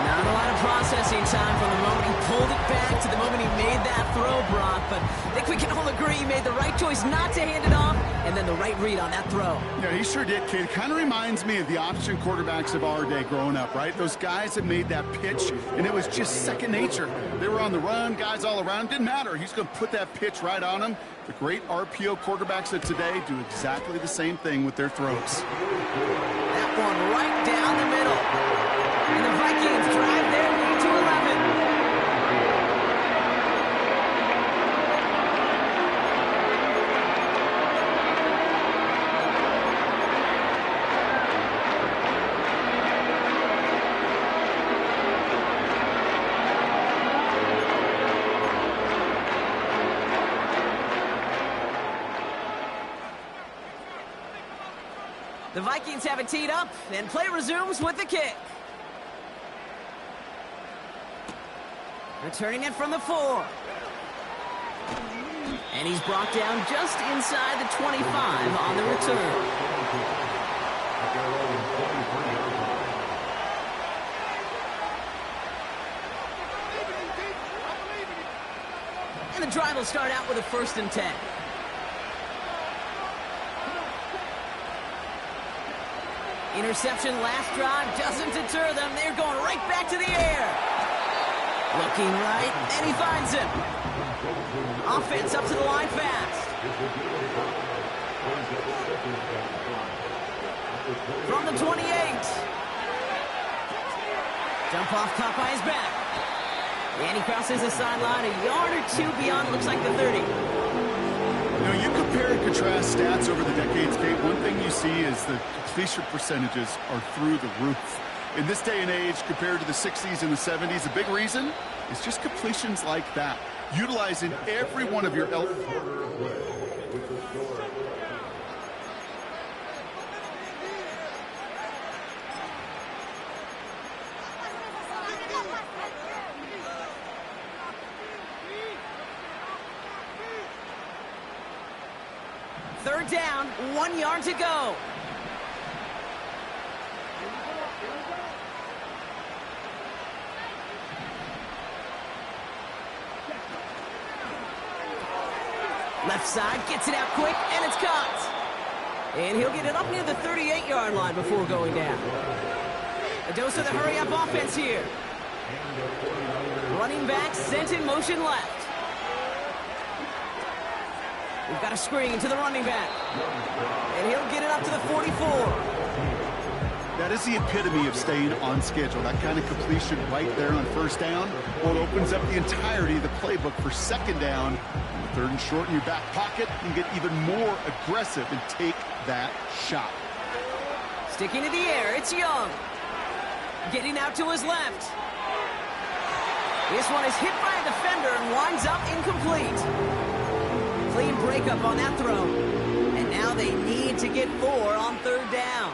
Not a lot of processing time from the moment he pulled it back to the moment he made that throw, Brock. But I think we can all agree he made the right choice not to hand it off. and then the right read on that throw. Yeah, he sure did, kid. Kind of reminds me of the option quarterbacks of our day growing up, right? Those guys that made that pitch, and it was just second nature. They were on the run, guys all around. Didn't matter. He's going to put that pitch right on them. The great RPO quarterbacks of today do exactly the same thing with their throws. That one right down the middle. And the Vikings drive their lead to 11. The Vikings have it teed up, and play resumes with the kick. Returning it from the 4. And he's brought down just inside the 25 on the return. And the drive will start out with a 1st and 10. Interception last drive doesn't deter them. They're going right back to the air. Looking right, and he finds him. Offense up to the line fast. From the 28. Jump off caught by his back. And he crosses the sideline a yard or 2 beyond, looks like the 30. You know, you compare and contrast stats over the decades, Kate. One thing you see is the completion percentages are through the roof. In this day and age, compared to the 60s and the 70s, the big reason is just completions like that. Utilizing every one of your... Third down, 1 yard to go. Left side, gets it out quick, and it's caught. And he'll get it up near the 38-yard line before going down. A dose of the hurry-up offense here. Running back sent in motion left. We've got a screen to the running back. And he'll get it up to the 44. That is the epitome of staying on schedule. That kind of completion right there on 1st down. Well, it opens up the entirety of the playbook for 2nd down. On the 3rd and short in your back pocket, you can get even more aggressive and take that shot. Sticking to the air, it's Young. Getting out to his left. This one is hit by a defender and winds up incomplete. Clean breakup on that throw. And now they need to get 4 on 3rd down.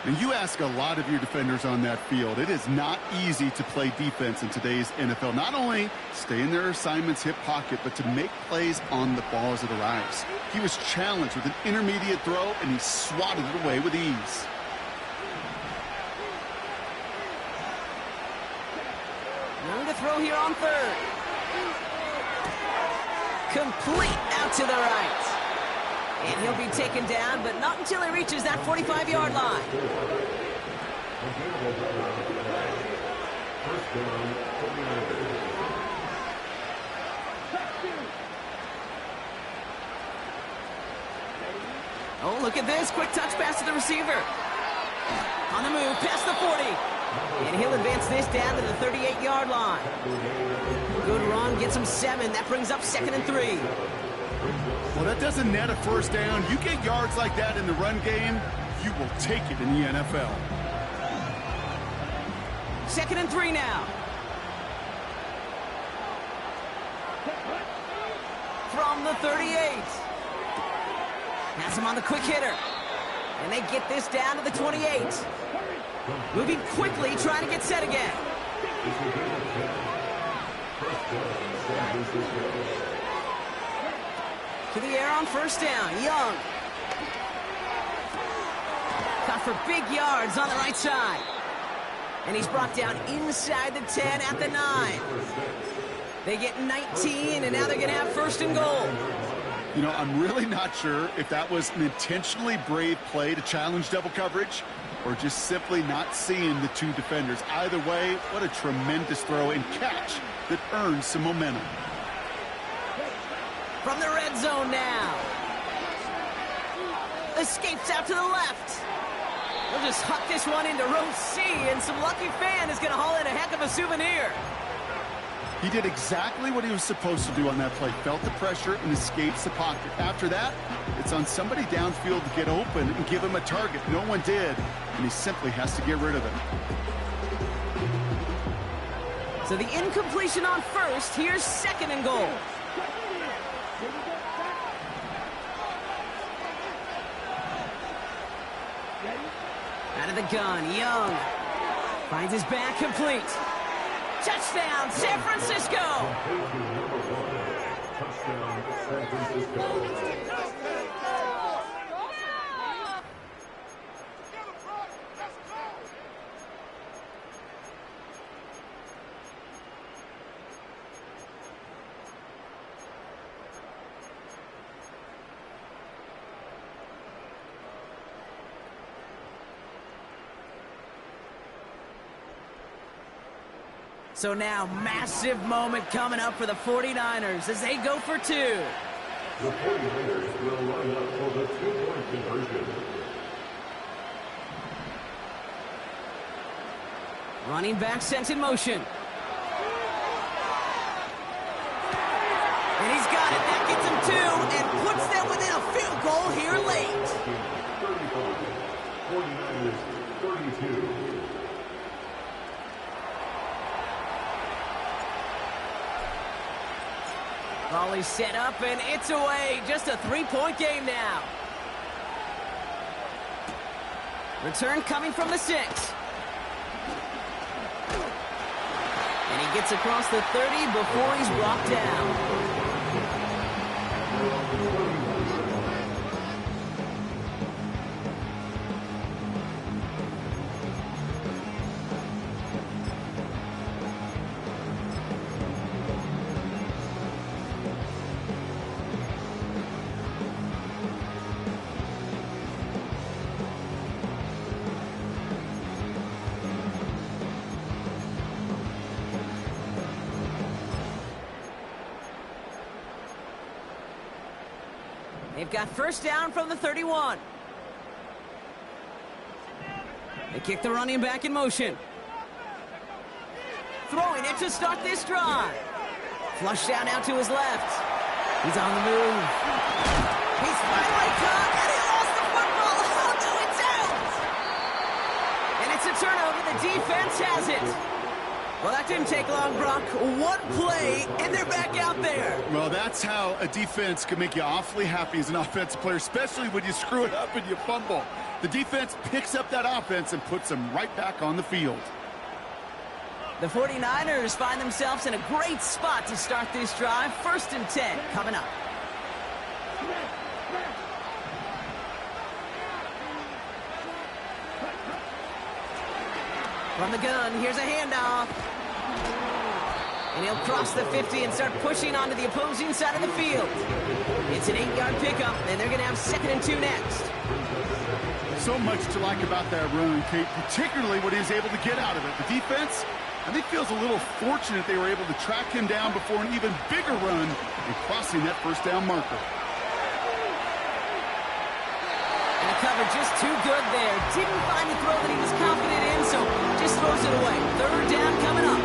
And you ask a lot of your defenders on that field. It is not easy to play defense in today's NFL. Not only stay in their assignments, hip pocket, but to make plays on the ball as it arrives. He was challenged with an intermediate throw, and he swatted it away with ease. Room to throw here on 3rd. Complete out to the right. And he'll be taken down, but not until he reaches that 45-yard line. Oh, look at this. Quick touch pass to the receiver. On the move, past the 40. And he'll advance this down to the 38-yard line. Good run, gets him 7. That brings up 2nd and 3. Well, that doesn't net a 1st down. You get yards like that in the run game, you will take it in the NFL. 2nd and 3 now. From the 38. Has him on the quick hitter. And they get this down to the 28. Moving quickly, trying to get set again. To the air on 1st down, Young. Caught for big yards on the right side. And he's brought down inside the 10 at the 9. They get 19, and now they're going to have 1st and goal. You know, I'm really not sure if that was an intentionally brave play to challenge double coverage or just simply not seeing the two defenders. Either way, what a tremendous throw and catch that earns some momentum. From the red zone now. Escapes out to the left. We'll just huck this one into row C, and some lucky fan is going to haul in a heck of a souvenir. He did exactly what he was supposed to do on that play. Felt the pressure and escapes the pocket. After that, it's on somebody downfield to get open and give him a target. No one did, and he simply has to get rid of it. So the incompletion on first. Here's 2nd and goal. Out of the gun, Young finds his back complete. Touchdown, San Francisco! Touchdown, San Francisco. So now, massive moment coming up for the 49ers as they go for 2. The 49ers will line up for the 2-point conversion. Running back sent in motion. And he's got it. That gets him 2 and puts them within a field goal here late. 35, 49ers 32. Volley set up, and it's away. Just a 3-point game now. Return coming from the 6. And he gets across the 30 before he's brought down. They've got first down from the 31. They kick the running back in motion. Throwing it to start this drive. Flush down out to his left. He's on the move. He's finally caught, and he lost the football. Oh, no, it's out. And it's a turnover. The defense has it. Well, that didn't take long, Brock. One play, and they're back out there. Well, that's how a defense can make you awfully happy as an offensive player, especially when you screw it up and you fumble. The defense picks up that offense and puts them right back on the field. The 49ers find themselves in a great spot to start this drive. 1st and 10 coming up. From the gun, here's a handoff. And he'll cross the 50 and start pushing onto the opposing side of the field. It's an 8-yard pickup, and they're going to have 2nd and 2 next. So much to like about that run, Kate, particularly what he was able to get out of it. The defense, I think, feels a little fortunate they were able to track him down before an even bigger run and crossing that first down marker. And the cover just too good there. Didn't find the throw that he was confident in, so just throws it away. 3rd down coming up.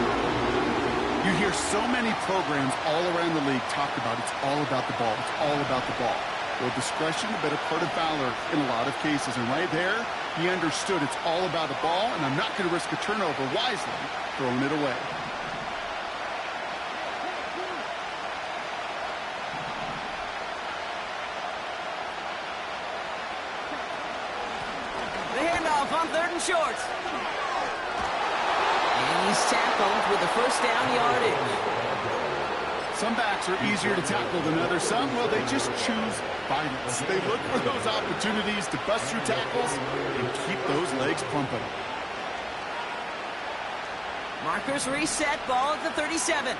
You hear so many programs all around the league talk about it's all about the ball. It's all about the ball. Well, discretion, a better part of valor in a lot of cases. And right there, he understood it's all about the ball, and I'm not going to risk a turnover wisely, throwing it away. The handoff on 3rd and short. And he's tackled with the first down yardage. Some backs are easier to tackle than others. Some, well, they just choose violence. They look for those opportunities to bust through tackles and keep those legs pumping. Markers reset, ball at the 37.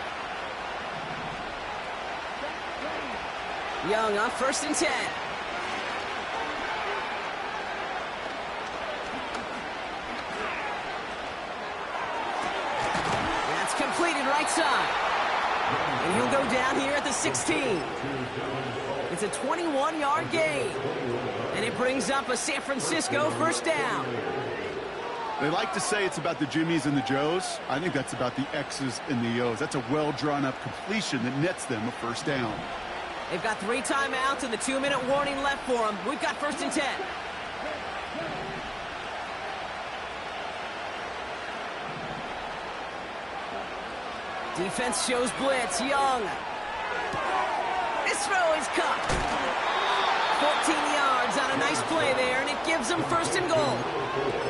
Young on 1st and 10. That's completed right side. And he'll go down here at the 16. It's a 21-yard gain. And it brings up a San Francisco 1st down. They like to say it's about the Jimmies and the Joes. I think that's about the X's and the O's. That's a well-drawn-up completion that nets them a 1st down. They've got 3 timeouts and the 2-minute warning left for them. We've got 1st and 10. Defense shows blitz. Young. This throw is caught. 14 yards on a nice play there, and it gives them 1st and goal.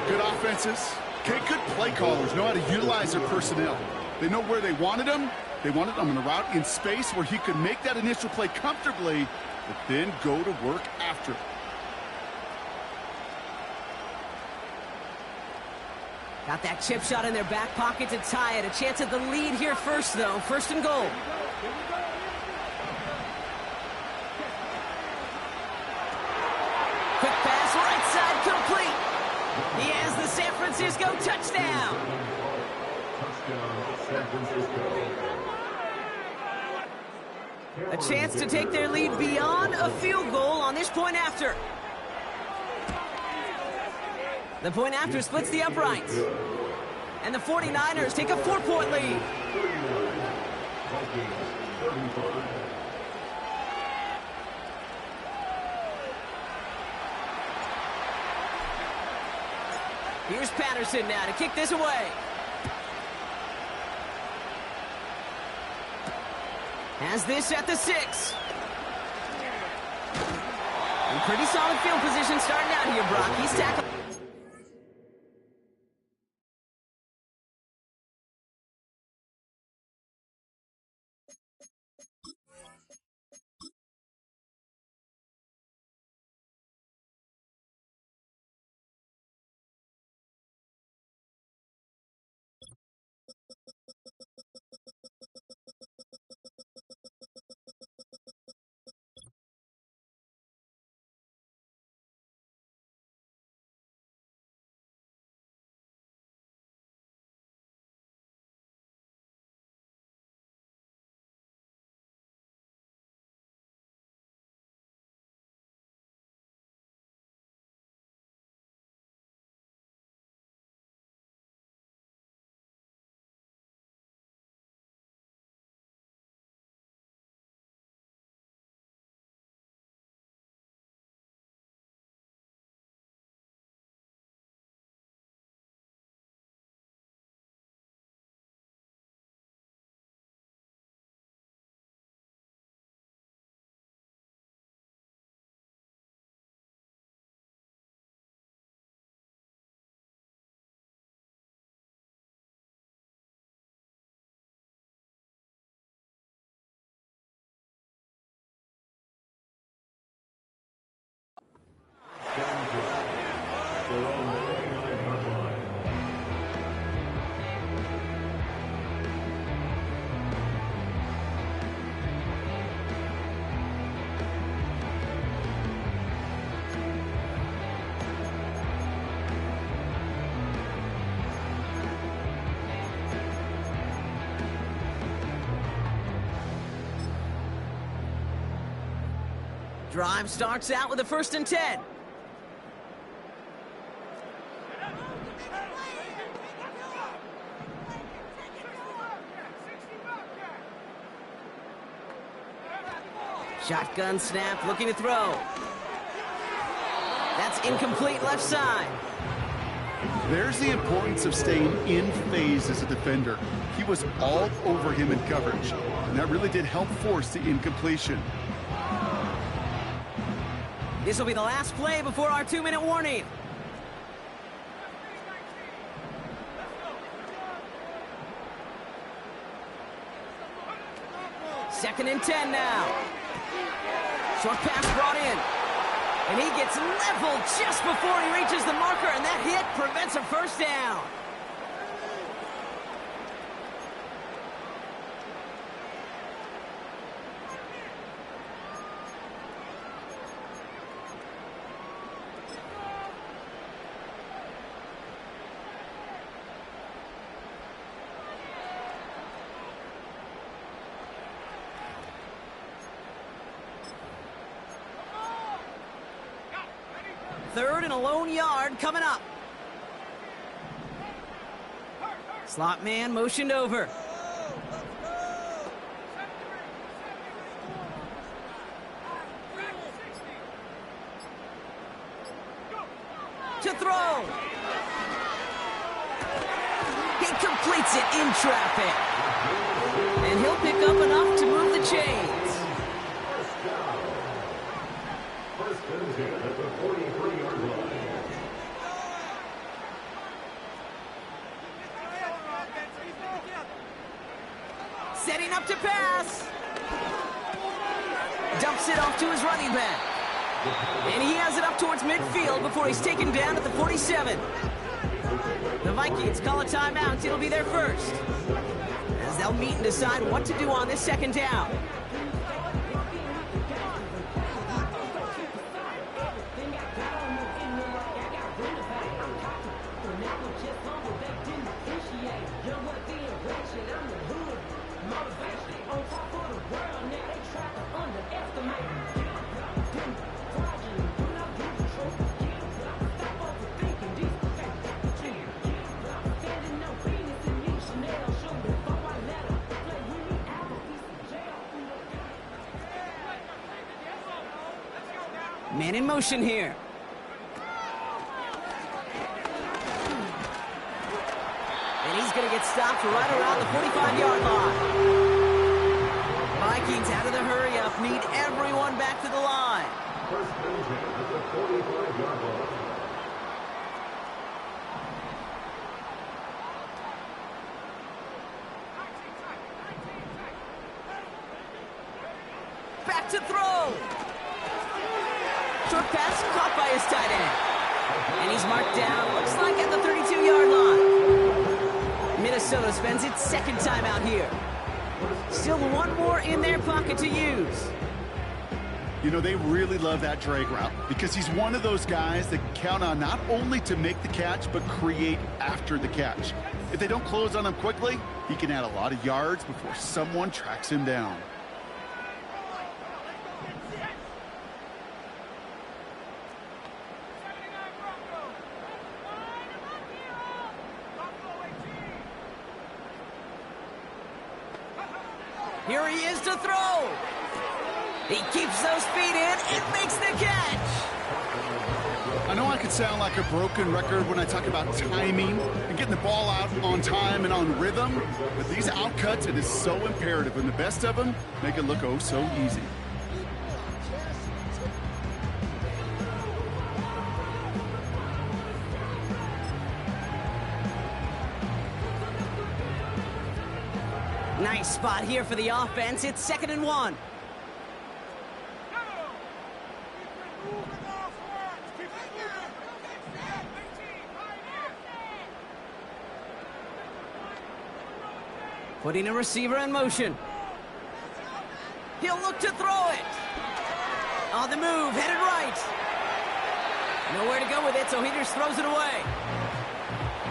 Good offenses. Okay, good play callers know how to utilize their personnel. They know where they wanted them. They wanted them on a route in space where he could make that initial play comfortably, but then go to work after it. Got that chip shot in their back pocket to tie it. A chance at the lead here first, though. 1st and goal. Quick pass, right side, complete. He has the San Francisco touchdown. Touchdown, San Francisco. A chance to take their lead beyond a field goal on this point after. The point after splits the uprights. And the 49ers take a 4-point lead. 39. Vikings, 35. Here's Patterson now to kick this away. Has this at the 6. In pretty solid field position starting out here, Brock. He's tackled. They're on the 39-yard line. Drive starts out with a 1st and 10. Shotgun snap, looking to throw. That's incomplete left side. There's the importance of staying in phase as a defender. He was all over him in coverage, and that really did help force the incompletion. This will be the last play before our 2-minute warning. Second and 10 now. Short pass brought in. And he gets leveled just before he reaches the marker, and that hit prevents a 1st down. Third and a lone yard coming up. Slot man motioned over. To throw. He completes it in traffic. And he'll pick up enough to move the chains. First and 10 at the 43-yard line. Setting up to pass. Dumps it off to his running back. And he has it up towards midfield before he's taken down at the 47. The Vikings call a timeout. It'll be their first, as they'll meet and decide what to do on this second down. Man in motion here. And he's going to get stopped right around the 45-yard line. Vikings out of the hurry up, need everyone back to the line. First and 10 at the 45-yard line. Back to throw. Short pass caught by his tight end. And he's marked down, looks like at the 32-yard line. Minnesota spends its second timeout here. Still one more in their pocket to use. You know, they really love that drag route because he's one of those guys that can count on not only to make the catch, but create after the catch. If they don't close on him quickly, he can add a lot of yards before someone tracks him down. Here he is to throw. He keeps those feet in and makes the catch. I know I could sound like a broken record when I talk about timing and getting the ball out on time and on rhythm, but these outcuts, it is so imperative, and the best of them make it look oh so easy. Nice spot here for the offense. It's 2nd and 1. Putting a receiver in motion. He'll look to throw it. On the move, headed right. Nowhere to go with it, so he just throws it away.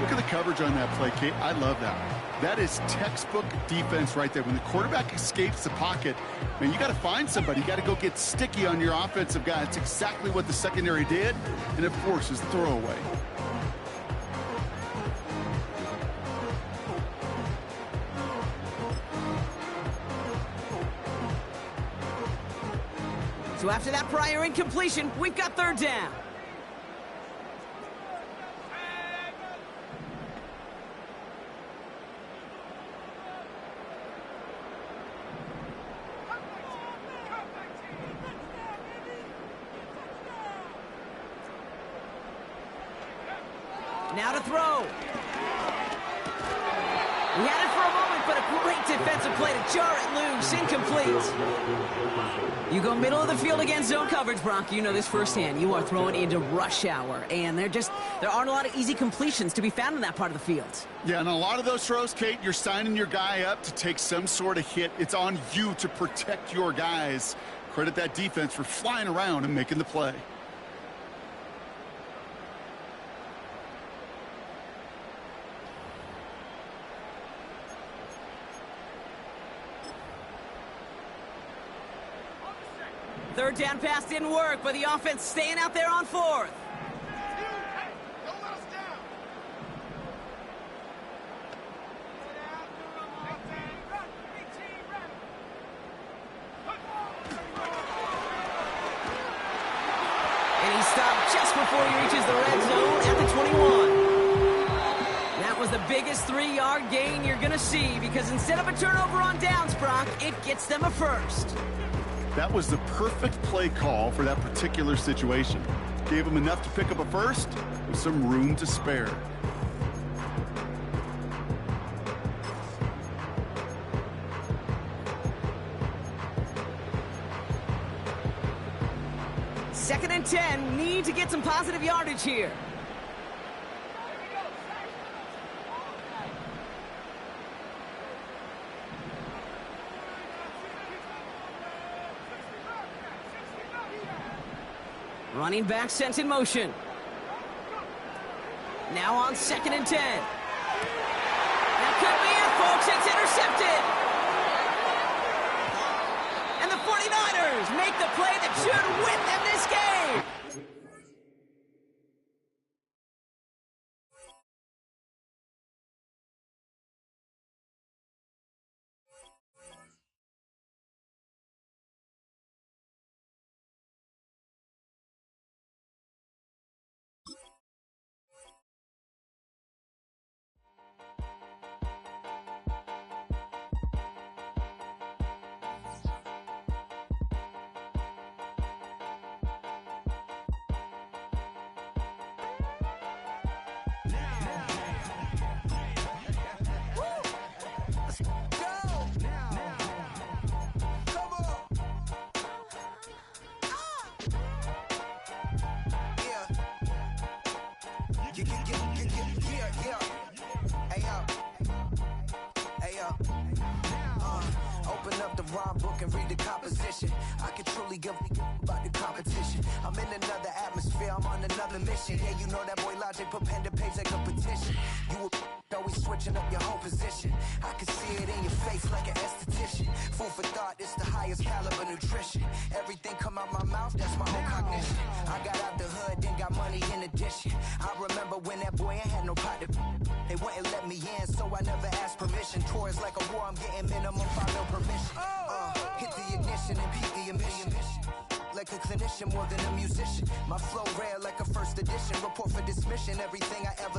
Look at the coverage on that play, Kate. I love that. That is textbook defense right there. When the quarterback escapes the pocket, man, you got to find somebody. You got to go get sticky on your offensive guy. It's exactly what the secondary did, and it forces throwaway. So after that prior incompletion, we've got 3rd down. Now to throw. He had it for a moment, but a great defensive play to jar it loose. Incomplete. You go middle of the field against zone coverage, Bronk. You know this firsthand. You are throwing into rush hour, and there aren't a lot of easy completions to be found in that part of the field. Yeah, and a lot of those throws, Kate, you're signing your guy up to take some sort of hit. It's on you to protect your guys. Credit that defense for flying around and making the play. Third down pass didn't work, but the offense staying out there on 4th. before he reaches the red zone at the 21. That was the biggest 3-yard gain you're going to see because instead of a turnover on downs, Brock, it gets them a first. That was the perfect play call for that particular situation. Gave him enough to pick up a first with some room to spare. Second and 10, need to get some positive yardage here. Running back sent in motion. Now on second and 10. That could be it, folks. It's intercepted. And the 49ers make the play that should win them this game. Open up the rhyme book and read the composition. I can truly give about the competition. I'm in another atmosphere, I'm on another mission. Yeah, you know that boy Logic put pen to page like a petition. You always switching up your whole position. I can see it in your face like an esthetician. Food for thought, it's the highest caliber nutrition. Everything come out my mouth, that's my own cognition. I got out the hood, then got money in addition. I remember when that boy ain't had no pot to. They wouldn't let me in, so I never asked permission. Tours like a war, I'm getting minimum 5 mil permission. Hit the ignition and beat the emission. Like a clinician more than a musician. My flow rare like a first edition. Report for dismission, everything I ever